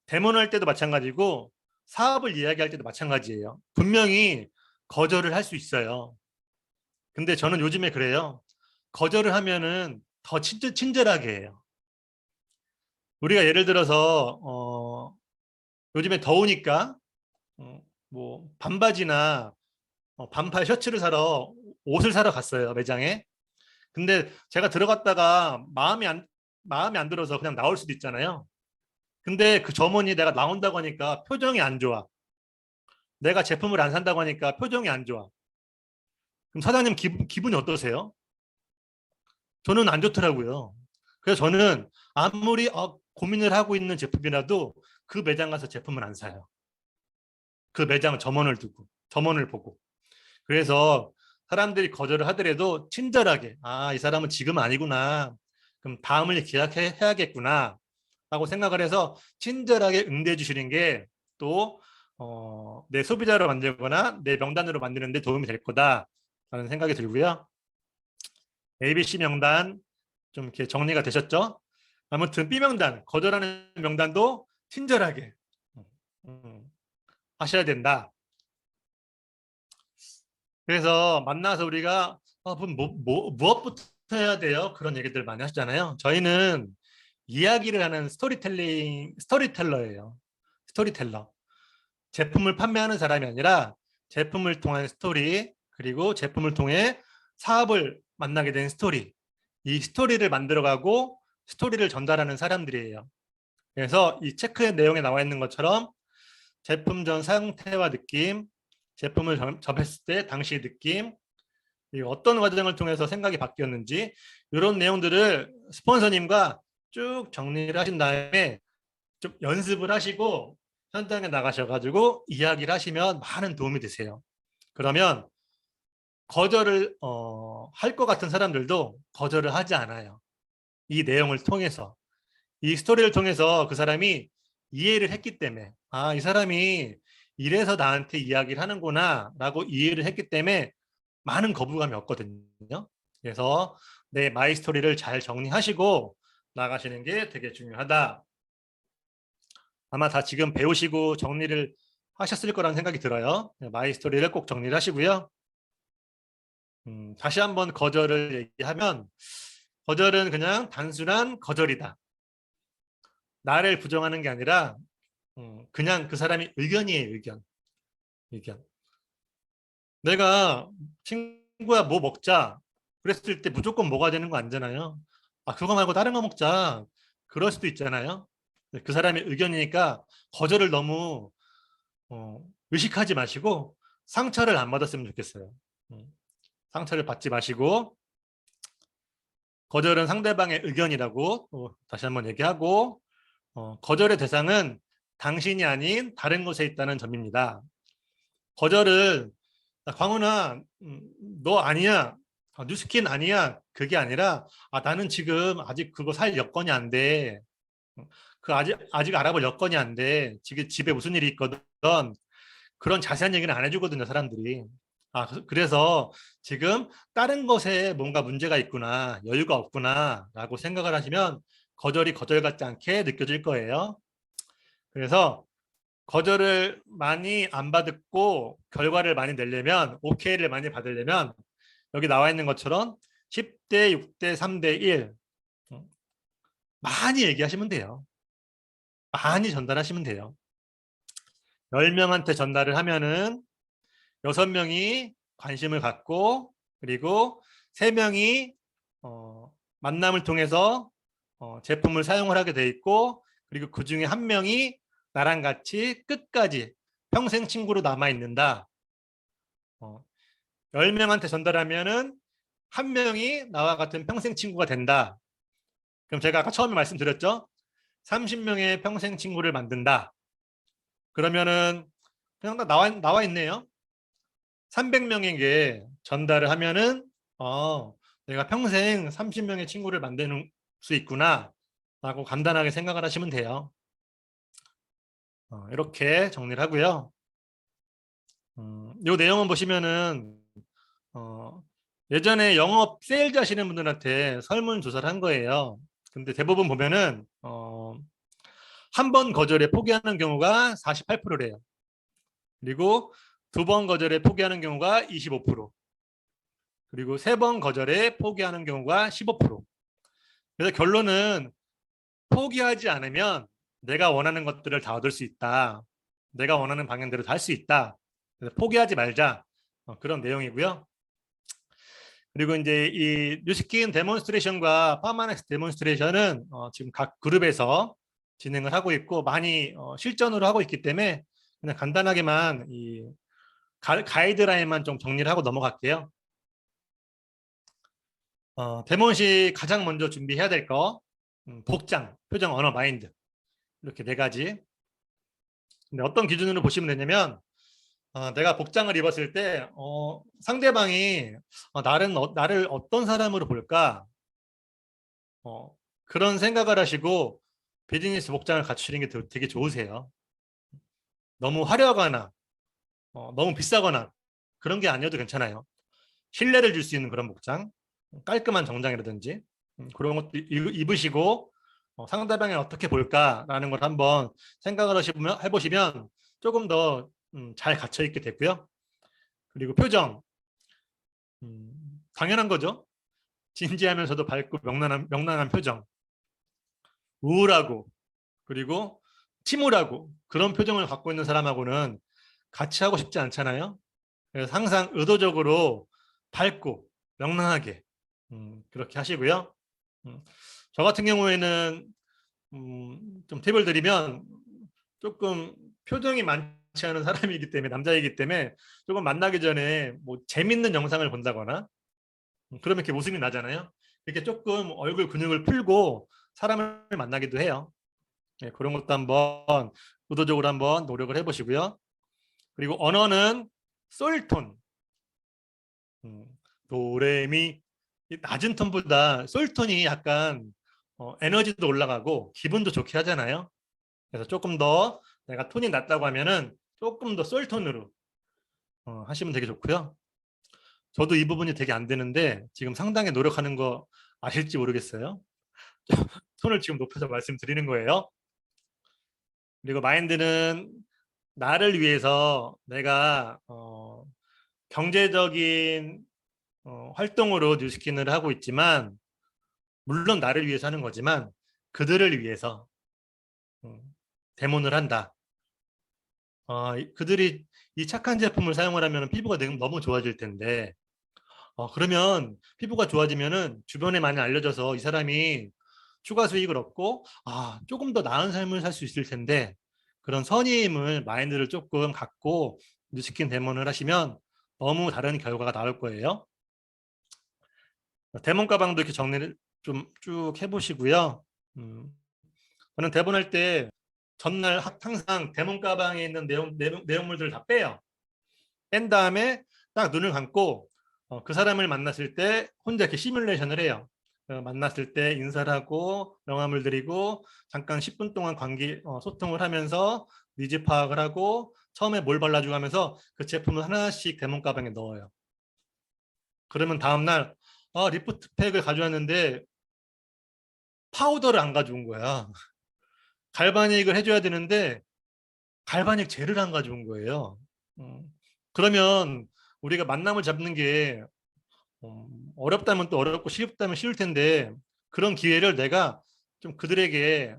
대면할 때도 마찬가지고 사업을 이야기할 때도 마찬가지예요. 분명히 거절을 할 수 있어요. 근데 저는 요즘에 그래요. 거절을 하면은 더 친절하게 해요. 우리가 예를 들어서 요즘에 더우니까 뭐 반바지나 반팔 셔츠를 사러 옷을 사러 갔어요, 매장에. 근데 제가 들어갔다가 마음에 안 들어서 그냥 나올 수도 있잖아요. 근데 그 점원이 내가 나온다고 하니까 표정이 안 좋아. 내가 제품을 안 산다고 하니까 표정이 안 좋아. 그럼 사장님 기분이 어떠세요? 저는 안 좋더라고요. 그래서 저는 아무리 고민을 하고 있는 제품이라도 그 매장 가서 제품을 안 사요. 그 매장 점원을 보고. 그래서 사람들이 거절을 하더라도 친절하게 이 사람은 지금 아니구나. 그럼 다음을 기약해야겠구나. 라고 생각을 해서 친절하게 응대해 주시는 게 또 내 소비자로 만들거나 내 명단으로 만드는 데 도움이 될 거다라는 생각이 들고요. ABC 명단 좀 이렇게 정리가 되셨죠? 아무튼 B 명단, 거절하는 명단도 친절하게 하셔야 된다. 그래서 만나서 우리가 무엇부터 해야 돼요? 그런 얘기들 많이 하시잖아요. 저희는 이야기를 하는 스토리텔러예요. 스토리텔러. 제품을 판매하는 사람이 아니라 제품을 통한 스토리, 그리고 제품을 통해 사업을 만나게 된 스토리. 이 스토리를 만들어가고 스토리를 전달하는 사람들이에요. 그래서 이 체크 내용에 나와 있는 것처럼 제품 전 상태와 느낌, 제품을 접했을 때 당시 느낌, 그리고 어떤 과정을 통해서 생각이 바뀌었는지 이런 내용들을 스폰서님과 쭉 정리를 하신 다음에 좀 연습을 하시고 현장에 나가셔가지고 이야기를 하시면 많은 도움이 되세요. 그러면 거절을 할 것 같은 사람들도 거절을 하지 않아요. 이 내용을 통해서, 이 스토리를 통해서 그 사람이 이해를 했기 때문에, 아, 이 사람이 이래서 나한테 이야기를 하는구나 라고 이해를 했기 때문에 많은 거부감이 없거든요. 그래서 내 마이 스토리를 잘 정리하시고 나가시는 게 되게 중요하다. 아마 다 지금 배우시고 정리를 하셨을 거라는 생각이 들어요. 마이 스토리를 꼭 정리를 하시고요. 다시 한번 거절을 얘기하면 거절은 그냥 단순한 거절이다. 나를 부정하는 게 아니라 그냥 그 사람의 의견이에요. 의견. 내가 친구야 뭐 먹자 그랬을 때 무조건 뭐가 되는 거 아니잖아요. 아, 그거 말고 다른 거 먹자. 그럴 수도 있잖아요. 그 사람의 의견이니까 거절을 너무 의식하지 마시고 상처를 안 받았으면 좋겠어요. 상처를 받지 마시고 거절은 상대방의 의견이라고 다시 한번 얘기하고 거절의 대상은 당신이 아닌 다른 곳에 있다는 점입니다. 거절은 광훈아 너 아니야. 뉴스킨 아니야. 그게 아니라 나는 지금 아직 그거 살 여건이 안 돼. 그 아직 알아볼 여건이 안 돼. 지금 집에 무슨 일이 있거든. 그런 자세한 얘기는 안 해주거든요, 사람들이. 그래서 지금 다른 것에 뭔가 문제가 있구나, 여유가 없구나라고 생각을 하시면 거절이 거절 같지 않게 느껴질 거예요. 그래서 거절을 많이 안 받고 결과를 많이 내려면, 오케이를 많이 받으려면 여기 나와 있는 것처럼 10대, 6대, 3대 1 많이 얘기하시면 돼요. 많이 전달하시면 돼요. 10명한테 전달을 하면은 6명이 관심을 갖고 그리고 3명이 만남을 통해서 제품을 사용을 하게 돼 있고 그리고 그 중에 1명이 나랑 같이 끝까지 평생 친구로 남아 있는다. 10명한테 전달하면은 1명이 나와 같은 평생 친구가 된다. 그럼 제가 아까 처음에 말씀드렸죠? 30명의 평생 친구를 만든다. 그러면은 그냥 다 나와 있네요. 300명에게 전달을 하면은 내가 평생 30명의 친구를 만드는 수 있구나 라고 간단하게 생각을 하시면 돼요. 이렇게 정리를 하고요. 이 내용을 보시면은 예전에 영업 세일즈 하시는 분들한테 설문조사를 한 거예요. 근데 대부분 보면은 한 번 거절에 포기하는 경우가 48%래요. 그리고 2번 거절에 포기하는 경우가 25%. 그리고 3번 거절에 포기하는 경우가 15%. 그래서 결론은 포기하지 않으면 내가 원하는 것들을 다 얻을 수 있다. 내가 원하는 방향대로 다 할 수 있다. 그래서 포기하지 말자. 그런 내용이고요. 그리고 이제 이 뉴스킨 데몬스트레이션과 파마넥스 데몬스트레이션은 지금 각 그룹에서 진행을 하고 있고 많이 실전으로 하고 있기 때문에 그냥 간단하게만 이 가이드라인만 좀 정리를 하고 넘어갈게요. 데몬시 가장 먼저 준비해야 될 거 복장, 표정, 언어, 마인드 이렇게 4가지. 근데 어떤 기준으로 보시면 되냐면 내가 복장을 입었을 때 상대방이 나를 어떤 사람으로 볼까 그런 생각을 하시고 비즈니스 복장을 갖추시는 게 되게 좋으세요. 너무 화려하거나 너무 비싸거나 그런 게 아니어도 괜찮아요. 신뢰를 줄 수 있는 그런 복장, 깔끔한 정장이라든지 그런 것도 입으시고 상대방이 어떻게 볼까라는 걸 한번 생각을 해보시면 조금 더 잘 갖춰 있게 되고요. 그리고 표정, 당연한 거죠. 진지하면서도 밝고 명랑한 표정, 우울하고 그리고 침울하고 그런 표정을 갖고 있는 사람하고는 같이 하고 싶지 않잖아요. 그래서 항상 의도적으로 밝고 명랑하게 그렇게 하시고요. 저 같은 경우에는 좀 팁을 드리면 조금 표정이 많지 않은 사람이기 때문에 남자이기 때문에 조금 만나기 전에 뭐 재밌는 영상을 본다거나 그러면 이렇게 웃음이 나잖아요. 이렇게 조금 얼굴 근육을 풀고 사람을 만나기도 해요. 네, 그런 것도 한번 의도적으로 한번 노력을 해보시고요. 그리고 언어는 솔톤, 음, 도레미 이 낮은 톤보다 솔톤이 약간 에너지도 올라가고 기분도 좋게 하잖아요. 그래서 조금 더 내가 톤이 낮다고 하면은 조금 더 솔톤으로 하시면 되게 좋고요. 저도 이 부분이 되게 안 되는데 지금 상당히 노력하는 거 아실지 모르겠어요. 톤을 지금 높여서 말씀드리는 거예요. 그리고 마인드는 나를 위해서 내가 경제적인 활동으로 뉴스킨을 하고 있지만 물론 나를 위해서 하는 거지만 그들을 위해서 음, 대문을 한다. 그들이 이 착한 제품을 사용을 하면 피부가 너무 좋아질 텐데 그러면 피부가 좋아지면은 주변에 많이 알려져서 이 사람이 추가 수익을 얻고 조금 더 나은 삶을 살 수 있을 텐데 그런 선의임을 마인드를 조금 갖고 뉴스킨 데몬을 하시면 너무 다른 결과가 나올 거예요. 데몬 가방도 이렇게 정리를 좀 쭉 해보시고요. 저는 대본할 때 전날 항상 데몬 가방에 있는 내용물들을 다 빼요. 뺀 다음에 딱 눈을 감고 그 사람을 만났을 때 혼자 이렇게 시뮬레이션을 해요. 만났을 때 인사를 하고 명함을 드리고 잠깐 10분 동안 소통을 하면서 니즈 파악을 하고 처음에 뭘 발라주고 하면서 그 제품을 하나씩 데몬 가방에 넣어요. 그러면 다음날 리프트팩을 가져왔는데 파우더를 안 가져온 거야. 갈바닉을 해줘야 되는데 갈바닉 젤을 안 가져온 거예요. 그러면 우리가 만남을 잡는 게 어렵다면 또 어렵고 쉽다면 쉬울 텐데 그런 기회를 내가 좀 그들에게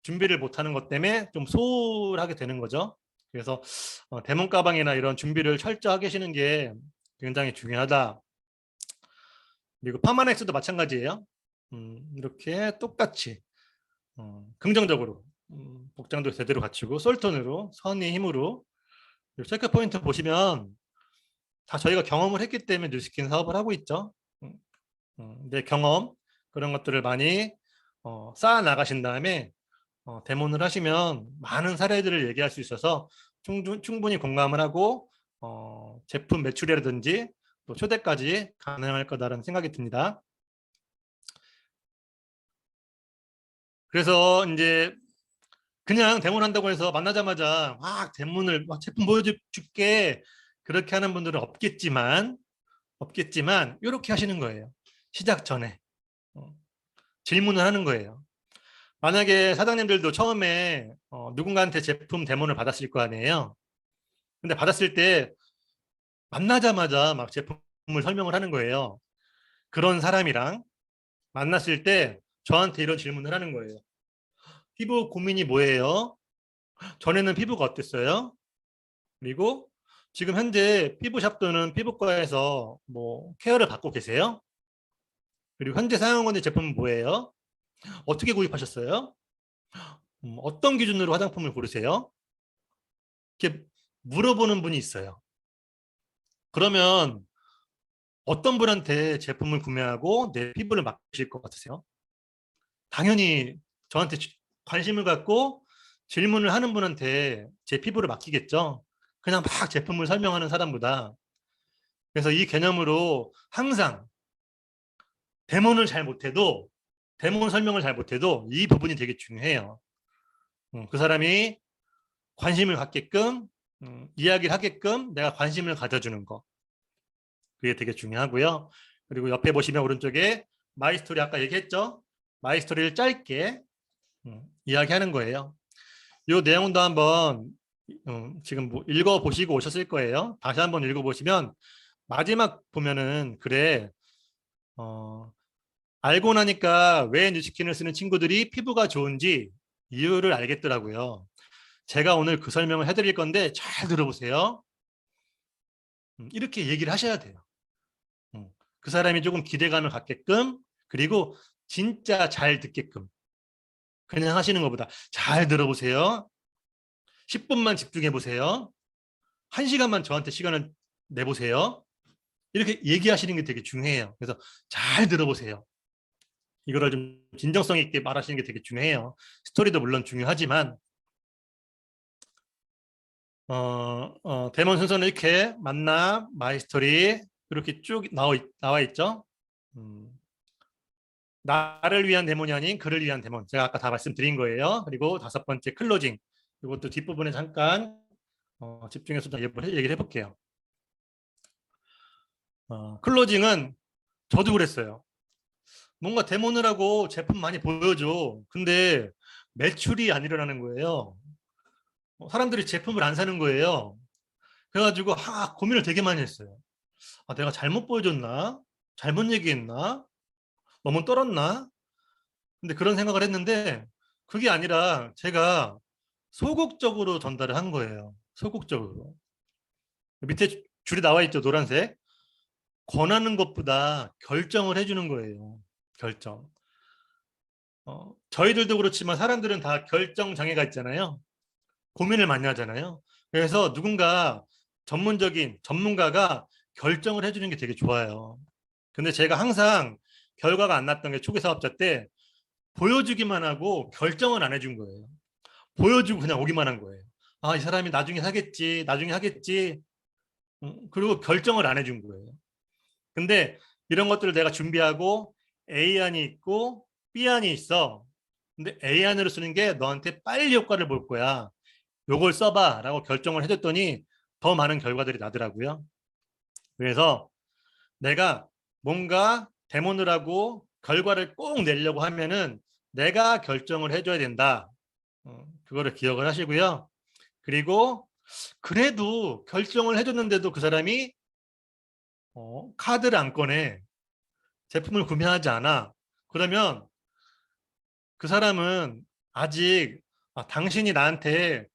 준비를 못하는 것 때문에 좀 소홀하게 되는 거죠. 그래서 대문 가방이나 이런 준비를 철저하게 하시는 게 굉장히 중요하다. 그리고 파마넥스도 마찬가지예요. 이렇게 똑같이 긍정적으로 복장도 제대로 갖추고 솔톤으로 선의 힘으로 체크 포인트 보시면 다 저희가 경험을 했기 때문에 뉴스킨 사업을 하고 있죠. 내 경험 그런 것들을 많이 쌓아 나가신 다음에 데모를 하시면 많은 사례들을 얘기할 수 있어서 충분히 공감을 하고 제품 매출이라든지 또 초대까지 가능할 거다라는 생각이 듭니다. 그래서 이제 그냥 데모한다고 해서 만나자마자 막 데모를 막 제품 보여줄게 그렇게 하는 분들은 없겠지만 이렇게 하시는 거예요. 시작 전에 질문을 하는 거예요. 만약에 사장님들도 처음에 누군가한테 제품 데모를 받았을 거 아니에요. 근데 받았을 때 만나자마자 막 제품을 설명을 하는 거예요. 그런 사람이랑 만났을 때 저한테 이런 질문을 하는 거예요. 피부 고민이 뭐예요? 전에는 피부가 어땠어요? 그리고 지금 현재 피부샵 또는 피부과에서 뭐 케어를 받고 계세요? 그리고 현재 사용하고 있는 제품은 뭐예요? 어떻게 구입하셨어요? 어떤 기준으로 화장품을 고르세요? 이렇게 물어보는 분이 있어요. 그러면 어떤 분한테 제품을 구매하고 내 피부를 맡기실 것 같으세요? 당연히 저한테 관심을 갖고 질문을 하는 분한테 제 피부를 맡기겠죠. 그냥 막 제품을 설명하는 사람보다. 그래서 이 개념으로 항상 데몬 설명을 잘 못해도 이 부분이 되게 중요해요. 그 사람이 관심을 갖게끔 이야기를 하게끔 내가 관심을 가져주는 거. 그게 되게 중요하고요. 그리고 옆에 보시면 오른쪽에 마이스토리 아까 얘기했죠. 마이스토리를 짧게 이야기하는 거예요. 이 내용도 한번 지금 뭐 읽어보시고 오셨을 거예요. 다시 한번 읽어보시면 마지막 보면은 그래 알고 나니까 왜 뉴스킨을 쓰는 친구들이 피부가 좋은지 이유를 알겠더라고요. 제가 오늘 그 설명을 해드릴 건데 잘 들어보세요. 이렇게 얘기를 하셔야 돼요. 그 사람이 조금 기대감을 갖게끔 그리고 진짜 잘 듣게끔 그냥 하시는 것보다 잘 들어보세요. 10분만 집중해 보세요. 1시간만 저한테 시간을 내보세요. 이렇게 얘기하시는 게 되게 중요해요. 그래서 잘 들어보세요. 이거를 좀 진정성 있게 말하시는 게 되게 중요해요. 스토리도 물론 중요하지만 대본 순서는 이렇게 만남, 마이스토리 이렇게 쭉 나와 있죠. 나를 위한 대본이 아닌 그를 위한 대본. 제가 아까 다 말씀드린 거예요. 그리고 5번째 클로징. 이것도 뒷부분에 잠깐 집중해서 좀 얘기를 해볼게요. 클로징은 저도 그랬어요. 뭔가 데모를 하고 제품 많이 보여줘. 근데 매출이 안 일어나는 거예요. 사람들이 제품을 안 사는 거예요. 그래가지고 고민을 되게 많이 했어요. 내가 잘못 보여줬나? 잘못 얘기했나? 너무 떨었나? 근데 그런 생각을 했는데 그게 아니라 제가 소극적으로 전달을 한 거예요. 소극적으로. 밑에 줄이 나와 있죠, 노란색. 권하는 것보다 결정을 해주는 거예요. 결정. 저희들도 그렇지만 사람들은 다 결정 장애가 있잖아요. 고민을 많이 하잖아요. 그래서 누군가 전문가가 결정을 해주는 게 되게 좋아요. 근데 제가 항상 결과가 안 났던 게 초기 사업자 때 보여주기만 하고 결정을 안 해준 거예요. 보여주고 그냥 오기만 한 거예요. 이 사람이 나중에 하겠지, 나중에 하겠지. 그리고 결정을 안 해준 거예요. 근데 이런 것들을 내가 준비하고 A안이 있고 B안이 있어. 근데 A안으로 쓰는 게 너한테 빨리 효과를 볼 거야. 요걸 써봐 라고 결정을 해줬더니 더 많은 결과들이 나더라고요. 그래서 내가 뭔가 데모를 하고 결과를 꼭 내려고 하면은 내가 결정을 해줘야 된다. 그거를 기억을 하시고요. 그리고 그래도 결정을 해줬는데도 그 사람이 카드를 안 꺼내. 제품을 구매하지 않아. 그러면 그 사람은 아직 당신이 나한테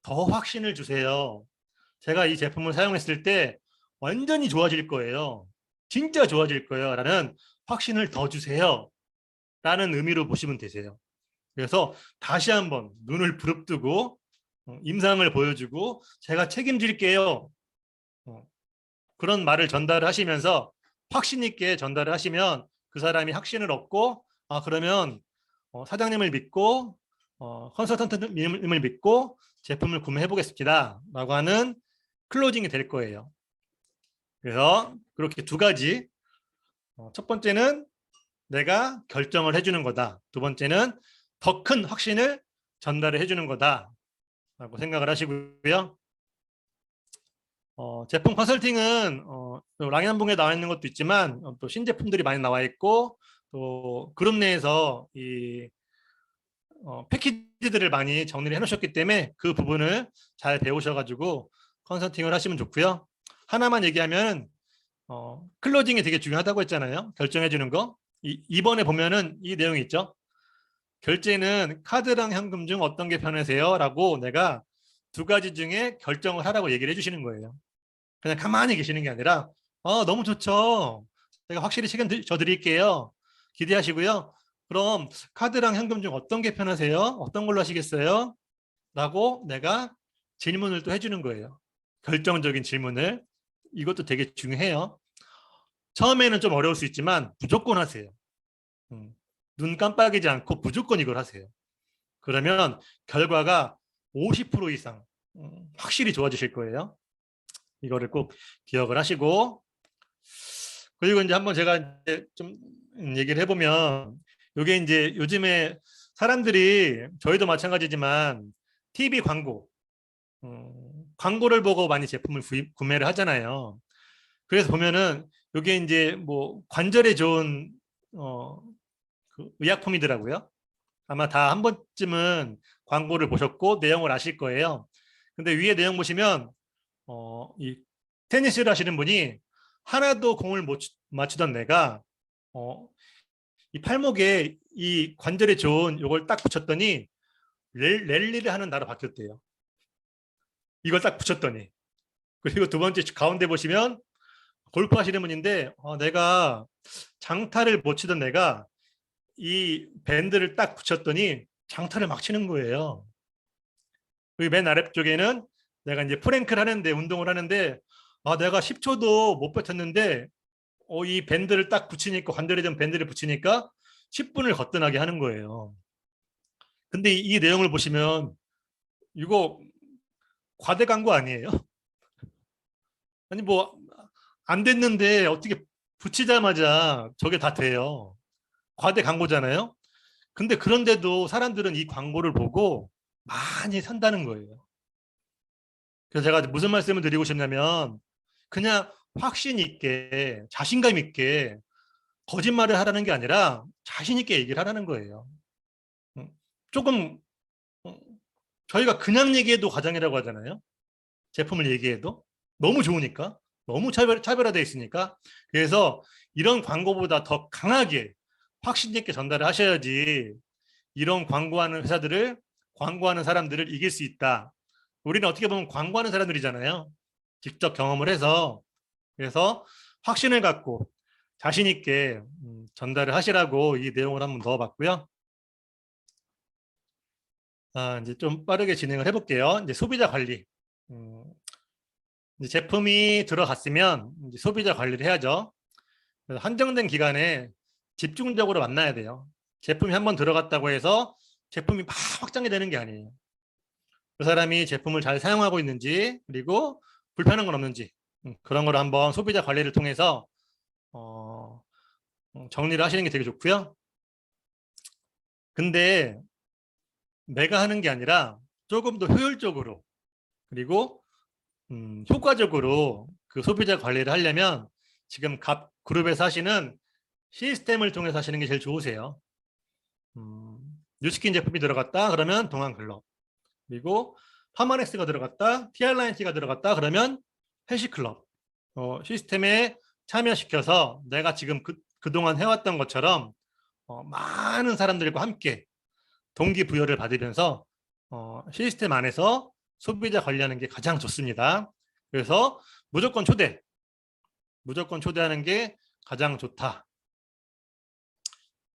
더 확신을 주세요. 제가 이 제품을 사용했을 때 완전히 좋아질 거예요. 진짜 좋아질 거예요. 라는 확신을 더 주세요. 라는 의미로 보시면 되세요. 그래서 다시 한번 눈을 부릅뜨고 임상을 보여주고 제가 책임질게요. 그런 말을 전달하시면서 확신 있게 전달을 하시면 그 사람이 확신을 얻고 그러면 사장님을 믿고 컨설턴트님을 믿고 제품을 구매해 보겠습니다. 라고 하는 클로징이 될 거예요. 그래서 그렇게 두 가지. 첫 번째는 내가 결정을 해주는 거다. 두 번째는 더 큰 확신을 전달을 해주는 거다. 라고 생각을 하시고요. 제품 컨설팅은 랑양봉에 나와 있는 것도 있지만 또 신제품들이 많이 나와 있고 또 그룹 내에서 이 패키지들을 많이 정리를 해놓으셨기 때문에 그 부분을 잘 배우셔가지고 컨설팅을 하시면 좋고요. 하나만 얘기하면 클로징이 되게 중요하다고 했잖아요. 결정해주는 거. 이번에 보면은 이 내용이 있죠. 결제는 카드랑 현금 중 어떤 게 편하세요? 라고 내가 두 가지 중에 결정을 하라고 얘기를 해주시는 거예요. 그냥 가만히 계시는 게 아니라 너무 좋죠. 제가 확실히 책임져 드릴게요. 기대하시고요. 그럼 카드랑 현금 중 어떤 게 편하세요? 어떤 걸로 하시겠어요? 라고 내가 질문을 또 해주는 거예요. 결정적인 질문을. 이것도 되게 중요해요. 처음에는 좀 어려울 수 있지만 무조건 하세요. 눈 깜빡이지 않고 무조건 이걸 하세요. 그러면 결과가 50% 이상 확실히 좋아지실 거예요. 이거를 꼭 기억을 하시고, 그리고 이제 한번 제가 이제 좀 얘기를 해보면, 이게 이제 요즘에 사람들이 저희도 마찬가지지만 TV 광고, 광고를 보고 많이 제품을 구매를 하잖아요. 그래서 보면은 이게 이제 뭐 관절에 좋은 그 의약품이더라고요. 아마 다 한 번쯤은 광고를 보셨고 내용을 아실 거예요. 근데 위에 내용 보시면 이 테니스를 하시는 분이 하나도 공을 못 맞추던 내가 이 팔목에 이 관절에 좋은 이걸 딱 붙였더니 랠리를 하는 나로 바뀌었대요. 이걸 딱 붙였더니. 그리고 두 번째 가운데 보시면 골프 하시는 분인데 내가 장타를 못 치던 내가 이 밴드를 딱 붙였더니 장타를 막 치는 거예요. 여기 맨 아래쪽에는 내가 이제 프랭크를 하는데, 운동을 하는데, 내가 10초도 못 버텼는데 이 밴드를 딱 붙이니까, 관절에 좀 밴드를 붙이니까 10분을 거뜬하게 하는 거예요. 근데 이 내용을 보시면 이거 과대 광고 아니에요? 아니 뭐 안 됐는데 어떻게 붙이자마자 저게 다 돼요. 과대 광고잖아요. 근데 그런데도 사람들은 이 광고를 보고 많이 산다는 거예요. 그래서 제가 무슨 말씀을 드리고 싶냐면, 그냥 확신 있게, 자신감 있게 거짓말을 하라는 게 아니라 자신 있게 얘기를 하라는 거예요. 조금 저희가 그냥 얘기해도 과장이라고 하잖아요. 제품을 얘기해도 너무 좋으니까, 너무 차별화되어 있으니까. 그래서 이런 광고보다 더 강하게 확신 있게 전달을 하셔야지 이런 광고하는 회사들을, 광고하는 사람들을 이길 수 있다. 우리는 어떻게 보면 광고하는 사람들이잖아요. 직접 경험을 해서. 그래서 확신을 갖고 자신 있게 전달을 하시라고 이 내용을 한번 넣어봤고요. 이제 좀 빠르게 진행을 해볼게요. 이제 소비자 관리. 이제 제품이 들어갔으면 이제 소비자 관리를 해야죠. 그래서 한정된 기간에 집중적으로 만나야 돼요. 제품이 한번 들어갔다고 해서 제품이 막 확장이 되는 게 아니에요. 그 사람이 제품을 잘 사용하고 있는지, 그리고 불편한 건 없는지, 그런 걸 한번 소비자 관리를 통해서 정리를 하시는 게 되게 좋고요. 근데 내가 하는 게 아니라 조금 더 효율적으로, 그리고 효과적으로 그 소비자 관리를 하려면 지금 각 그룹에서 하시는 시스템을 통해서 하시는 게 제일 좋으세요. 뉴스킨 제품이 들어갔다 그러면 동안클럽, 그리고 파마넥스가 들어갔다, TR라인티가 들어갔다 그러면 헬시클럽, 시스템에 참여시켜서 내가 지금 그동안 해왔던 것처럼 많은 사람들과 함께 동기부여를 받으면서 시스템 안에서 소비자 관리하는 게 가장 좋습니다. 그래서 무조건 초대하는 게 가장 좋다.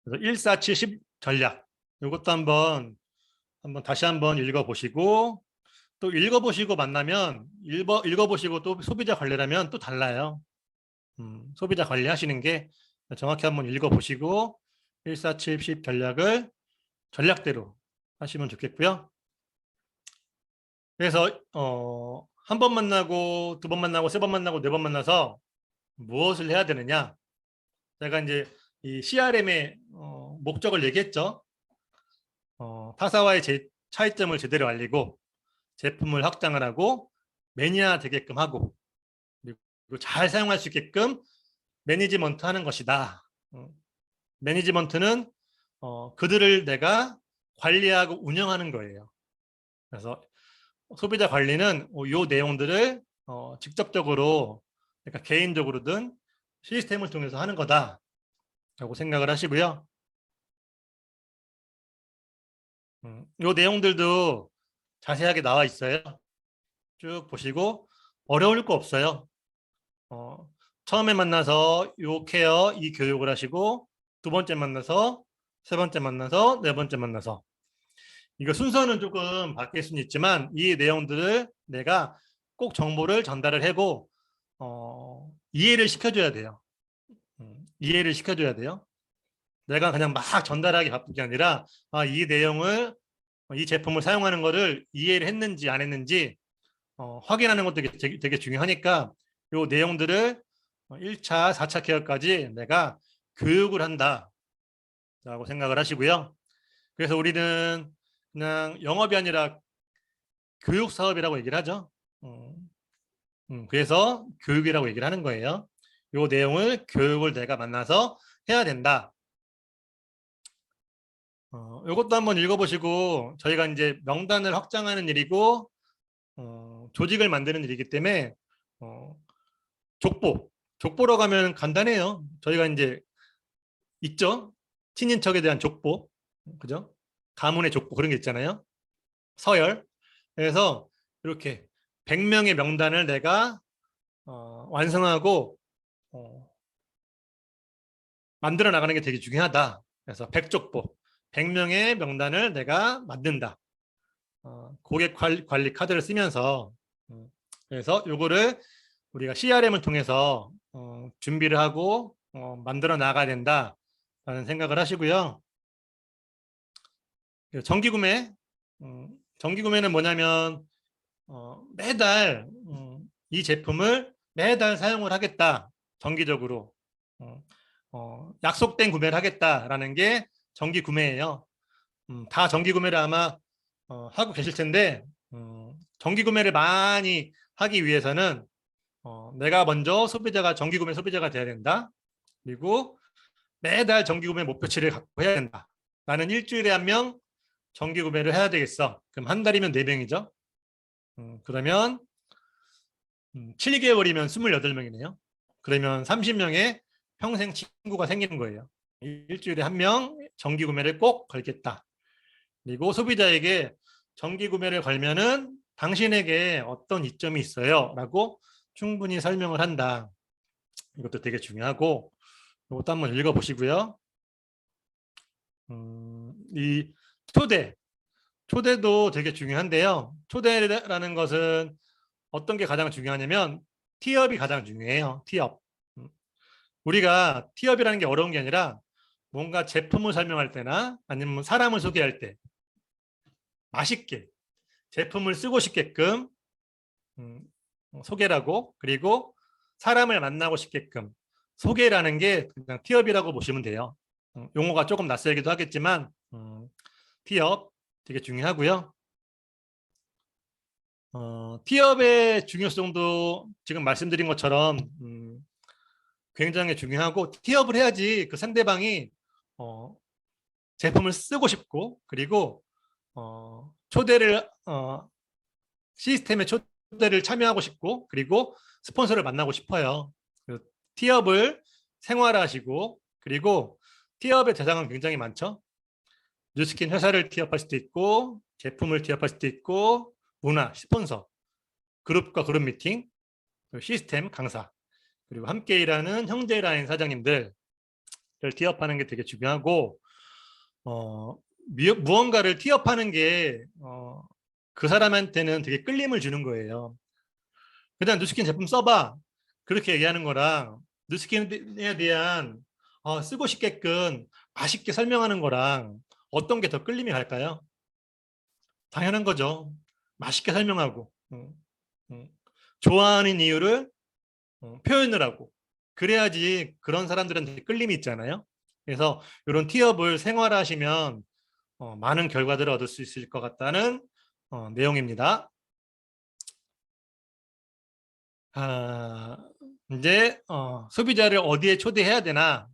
그래서 1470 전략, 이것도 한번 다시 한번 읽어보시고, 또 읽어보시고 만나면 읽어보시고 또 소비자 관리라면 또 달라요. 소비자 관리하시는 게 정확히 한번 읽어보시고 1470 전략을 전략대로 하시면 좋겠고요. 그래서 한 번 만나고, 두 번 만나고, 세 번 만나고, 네 번 만나서 무엇을 해야 되느냐? 제가 이제 이 CRM의 목적을 얘기했죠. 타사와의 차이점을 제대로 알리고 제품을 확장을 하고 매니아 되게끔 하고, 그리고 잘 사용할 수 있게끔 매니지먼트 하는 것이다. 매니지먼트는 그들을 내가 관리하고 운영하는 거예요. 그래서 소비자 관리는 이 내용들을 직접적으로, 그러니까 개인적으로든 시스템을 통해서 하는 거다라고 생각을 하시고요. 이 내용들도 자세하게 나와 있어요. 쭉 보시고 어려울 거 없어요. 처음에 만나서 요 케어, 이 교육을 하시고, 두 번째 만나서, 세 번째 만나서, 네 번째 만나서, 이거 순서는 조금 바뀔 수는 있지만 이 내용들을 내가 꼭 정보를 전달을 하고 이해를 시켜줘야 돼요. 이해를 시켜줘야 돼요. 내가 그냥 막 전달하기 바쁜 게 아니라 이 내용을, 이 제품을 사용하는 거를 이해를 했는지 안 했는지 확인하는 것도 되게 중요하니까 이 내용들을 1차, 4차 케어까지 내가 교육을 한다라고 생각을 하시고요. 그래서 우리는 그냥 영업이 아니라 교육 사업이라고 얘기를 하죠. 그래서 교육이라고 얘기를 하는 거예요. 이 내용을, 교육을 내가 만나서 해야 된다. 이것도 한번 읽어보시고, 저희가 이제 명단을 확장하는 일이고 조직을 만드는 일이기 때문에 족보로 가면 간단해요. 저희가 이제 있죠. 친인척에 대한 족보, 그죠? 가문의 족보, 그런 게 있잖아요. 서열. 그래서 이렇게 100명의 명단을 내가 완성하고 만들어 나가는 게 되게 중요하다. 그래서 100족보, 100명의 명단을 내가 만든다. 고객 관리 카드를 쓰면서 그래서 요거를 우리가 CRM을 통해서 준비를 하고 만들어 나가야 된다라는 생각을 하시고요. 정기구매는 뭐냐면 매달 이 제품을 매달 사용을 하겠다. 정기적으로 약속된 구매를 하겠다라는 게 정기구매예요. 다 정기구매를 아마 하고 계실 텐데 정기구매를 많이 하기 위해서는 내가 먼저 정기구매 소비자가 돼야 된다. 그리고 매달 정기구매 목표치를 갖고 해야 된다. 나는 일주일에 1명 정기구매를 해야 되겠어. 그럼 한 달이면 4명이죠. 그러면 7개월이면 28명이네요. 그러면 30명의 평생 친구가 생기는 거예요. 일주일에 1명 정기구매를 꼭 걸겠다. 그리고 소비자에게 정기구매를 걸면은 당신에게 어떤 이점이 있어요 라고 충분히 설명을 한다. 이것도 되게 중요하고 이것도 한번 읽어보시고요. 이 초대도 되게 중요한데요. 초대라는 것은 어떤 게 가장 중요하냐면 티업이 가장 중요해요. 티업. 우리가 티업이라는 게 어려운 게 아니라 뭔가 제품을 설명할 때나 아니면 사람을 소개할 때 맛있게 제품을 쓰고 싶게끔 소개를 하고 그리고 사람을 만나고 싶게끔 소개라는 게 그냥 티업이라고 보시면 돼요. 용어가 조금 낯설기도 하겠지만 티업 되게 중요하고요. 티업의 중요성도 지금 말씀드린 것처럼 굉장히 중요하고 티업을 해야지 그 상대방이 제품을 쓰고 싶고 그리고 초대를 시스템에 초대를 참여하고 싶고 그리고 스폰서를 만나고 싶어요. 티업을 생활화하시고 그리고 티업의 대상은 굉장히 많죠. 뉴스킨 회사를 티업할 수도 있고 제품을 티업할 수도 있고 문화, 스폰서, 그룹과 그룹 미팅, 시스템 강사 그리고 함께 일하는 형제라인 사장님들을 티업하는 게 되게 중요하고 무언가를 티업하는 게 그 사람한테는 되게 끌림을 주는 거예요. 그냥 뉴스킨 제품 써봐 그렇게 얘기하는 거랑 뉴스킨에 대한 쓰고 싶게끔 맛있게 설명하는 거랑 어떤 게 더 끌림이 갈까요? 당연한 거죠. 맛있게 설명하고 좋아하는 이유를 표현을 하고 그래야지 그런 사람들한테 끌림이 있잖아요. 그래서 이런 티업을 생활화하시면 많은 결과들을 얻을 수 있을 것 같다는 내용입니다. 이제 소비자를 어디에 초대해야 되나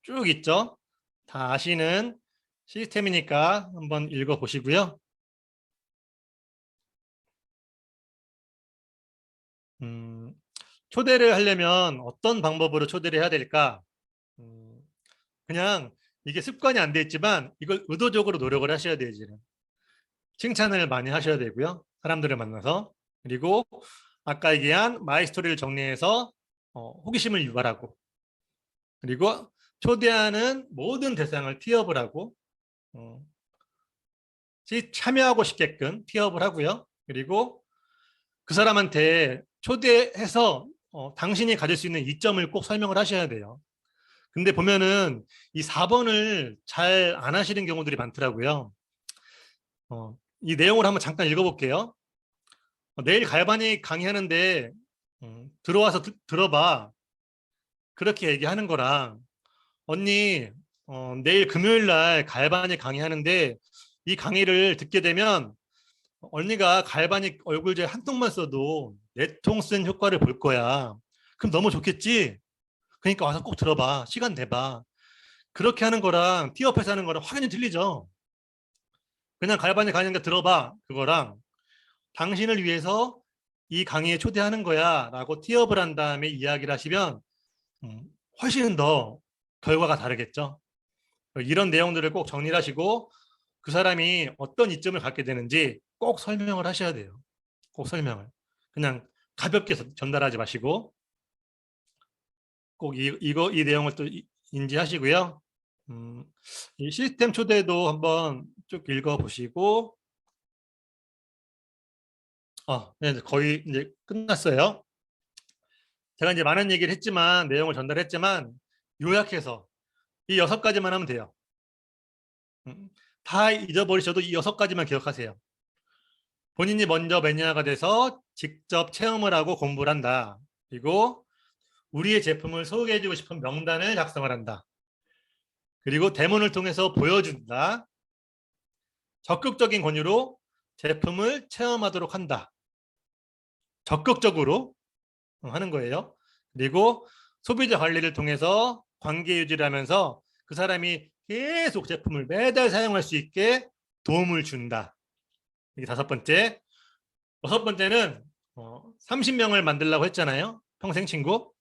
쭉 있죠. 다 아시는 시스템이니까 한번 읽어보시고요. 초대를 하려면 어떤 방법으로 초대를 해야 될까? 그냥 이게 습관이 안 돼 있지만 이걸 의도적으로 노력을 하셔야 돼요. 이제는. 칭찬을 많이 하셔야 되고요. 사람들을 만나서. 그리고 아까 얘기한 마이스토리를 정리해서 호기심을 유발하고 그리고 초대하는 모든 대상을 티업을 하고 참여하고 싶게끔 티업을 하고요. 그리고 그 사람한테 초대해서 당신이 가질 수 있는 이점을 꼭 설명을 하셔야 돼요. 근데 보면은 이 4번을 잘 안 하시는 경우들이 많더라고요. 이 내용을 한번 잠깐 읽어볼게요. 내일 갈바닉 강의하는데 들어와서 들어봐. 그렇게 얘기하는 거랑 언니 내일 금요일 날 갈바닉 강의하는데 이 강의를 듣게 되면 언니가 갈바닉 얼굴젤 한 통만 써도 4통 쓴 효과를 볼 거야. 그럼 너무 좋겠지? 그러니까 와서 꼭 들어봐. 시간 내봐. 그렇게 하는 거랑 티업해서 하는 거랑 확연히 틀리죠. 그냥 갈바닉 강의니까 들어봐. 그거랑 당신을 위해서 이 강의에 초대하는 거야 라고 티업을 한 다음에 이야기를 하시면 훨씬 더 결과가 다르겠죠. 이런 내용들을 꼭 정리를 하시고 그 사람이 어떤 이점을 갖게 되는지 꼭 설명을 하셔야 돼요. 꼭 설명을. 그냥 가볍게 전달하지 마시고 꼭 이 내용을 또 인지하시고요. 이 시스템 초대도 한번 쭉 읽어보시고, 네, 거의 이제 끝났어요. 제가 이제 많은 얘기를 했지만, 내용을 전달했지만, 요약해서 이 6가지만 하면 돼요. 다 잊어버리셔도 이 6가지만 기억하세요. 본인이 먼저 매니아가 돼서 직접 체험을 하고 공부를 한다. 그리고 우리의 제품을 소개해주고 싶은 명단을 작성을 한다. 그리고 데모를 통해서 보여준다. 적극적인 권유로 제품을 체험하도록 한다. 적극적으로 하는 거예요. 그리고 소비자 관리를 통해서 관계 유지를 하면서 그 사람이 계속 제품을 매달 사용할 수 있게 도움을 준다. 이게 5번째. 6번째는 30명을 만들려고 했잖아요. 평생 친구.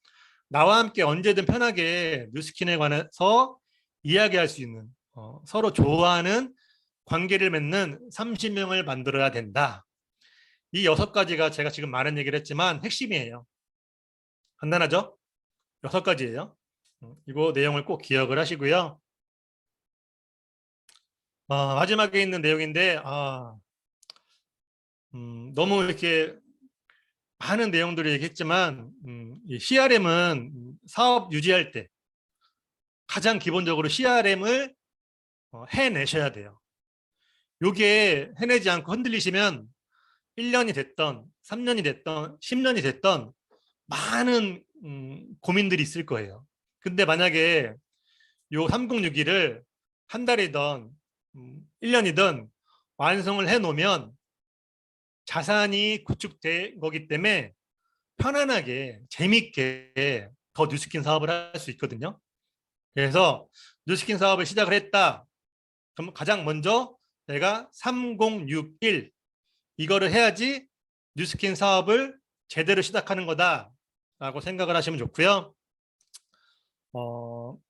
나와 함께 언제든 편하게 뉴스킨에 관해서 이야기할 수 있는 서로 좋아하는 관계를 맺는 30명을 만들어야 된다. 이 6가지가 제가 지금 많은 얘기를 했지만 핵심이에요. 간단하죠? 6가지예요. 이거 내용을 꼭 기억을 하시고요. 마지막에 있는 내용인데 너무 이렇게 많은 내용들을 얘기했지만 이 CRM은 사업 유지할 때 가장 기본적으로 CRM을 해내셔야 돼요. 이게 해내지 않고 흔들리시면 1년이 됐던 3년이 됐던 10년이 됐던 많은 고민들이 있을 거예요. 근데 만약에 요 3061을 한 달이든 1년이든 완성을 해놓으면 자산이 구축된 거기 때문에 편안하게 재밌게 더 뉴스킨 사업을 할 수 있거든요. 그래서 뉴스킨 사업을 시작을 했다. 그럼 가장 먼저 내가 3061 이거를 해야지 뉴스킨 사업을 제대로 시작하는 거다라고 생각을 하시면 좋고요.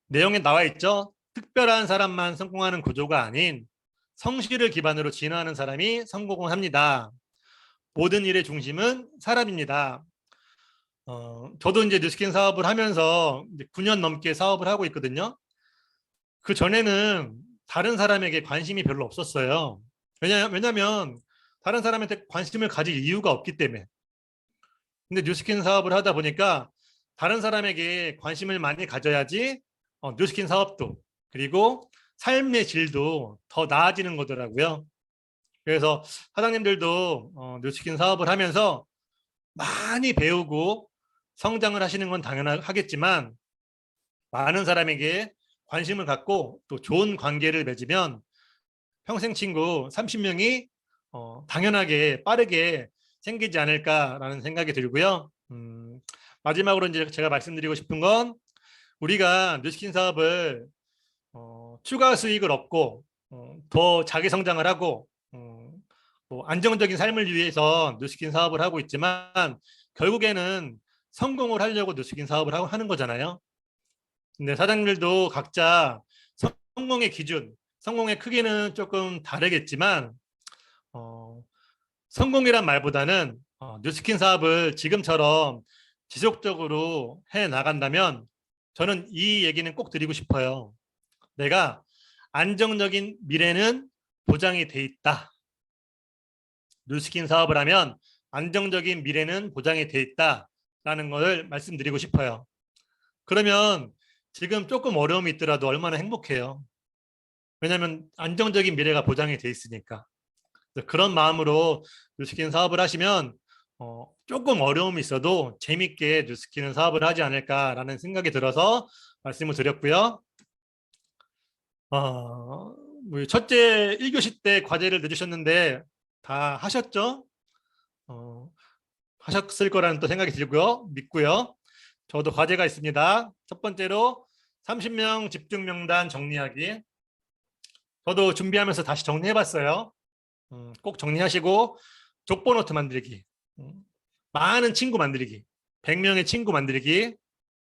내용에 나와 있죠. 특별한 사람만 성공하는 구조가 아닌 성실을 기반으로 진화하는 사람이 성공을 합니다. 모든 일의 중심은 사람입니다. 저도 이제 뉴스킨 사업을 하면서 이제 9년 넘게 사업을 하고 있거든요. 그 전에는 다른 사람에게 관심이 별로 없었어요. 왜냐하면 다른 사람한테 관심을 가질 이유가 없기 때문에. 근데 뉴스킨 사업을 하다 보니까 다른 사람에게 관심을 많이 가져야지 뉴스킨 사업도 그리고 삶의 질도 더 나아지는 거더라고요. 그래서 사장님들도 뉴스킨 사업을 하면서 많이 배우고 성장을 하시는 건 당연하겠지만 많은 사람에게 관심을 갖고 또 좋은 관계를 맺으면 평생 친구 30명이 당연하게 빠르게 생기지 않을까라는 생각이 들고요. 마지막으로 이제 제가 말씀드리고 싶은 건 우리가 뉴스킨 사업을 추가 수익을 얻고 더 자기 성장을 하고 뭐 안정적인 삶을 위해서 뉴스킨 사업을 하고 있지만 결국에는 성공을 하려고 뉴스킨 사업을 하는 거잖아요. 근데 사장님들도 각자 성공의 기준, 성공의 크기는 조금 다르겠지만 성공이란 말보다는 뉴스킨 사업을 지금처럼 지속적으로 해 나간다면 저는 이 얘기는 꼭 드리고 싶어요. 내가 안정적인 미래는 보장이 돼 있다. 뉴스킨 사업을 하면 안정적인 미래는 보장이 돼 있다라는 것을 말씀드리고 싶어요. 그러면 지금 조금 어려움이 있더라도 얼마나 행복해요. 왜냐하면 안정적인 미래가 보장이 돼 있으니까. 그런 마음으로 뉴스킨 사업을 하시면 조금 어려움이 있어도 재밌게 뉴스킨 사업을 하지 않을까라는 생각이 들어서 말씀을 드렸고요. 첫째 1교시 때 과제를 내주셨는데 다 하셨죠? 하셨을 거라는 또 생각이 들고요. 믿고요. 저도 과제가 있습니다. 첫 번째로 30명 집중 명단 정리하기. 저도 준비하면서 다시 정리해봤어요. 꼭 정리하시고 족보노트 만들기. 많은 친구 만들기. 100명의 친구 만들기.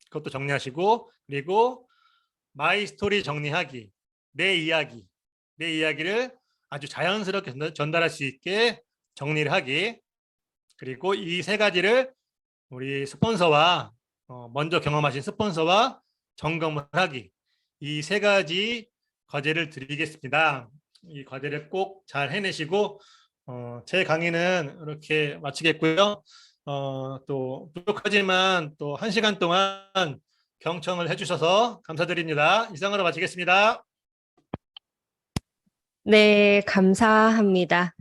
그것도 정리하시고 그리고 마이 스토리 정리하기. 내 이야기를 아주 자연스럽게 전달할 수 있게 정리를 하기. 그리고 이 3가지를 우리 스폰서와 먼저 경험하신 스폰서와 점검을 하기. 이 세 가지 과제를 드리겠습니다. 이 과제를 꼭 잘 해내시고 제 강의는 이렇게 마치겠고요. 또 부족하지만 또 1시간 동안 경청을 해주셔서 감사드립니다. 이상으로 마치겠습니다. 네, 감사합니다.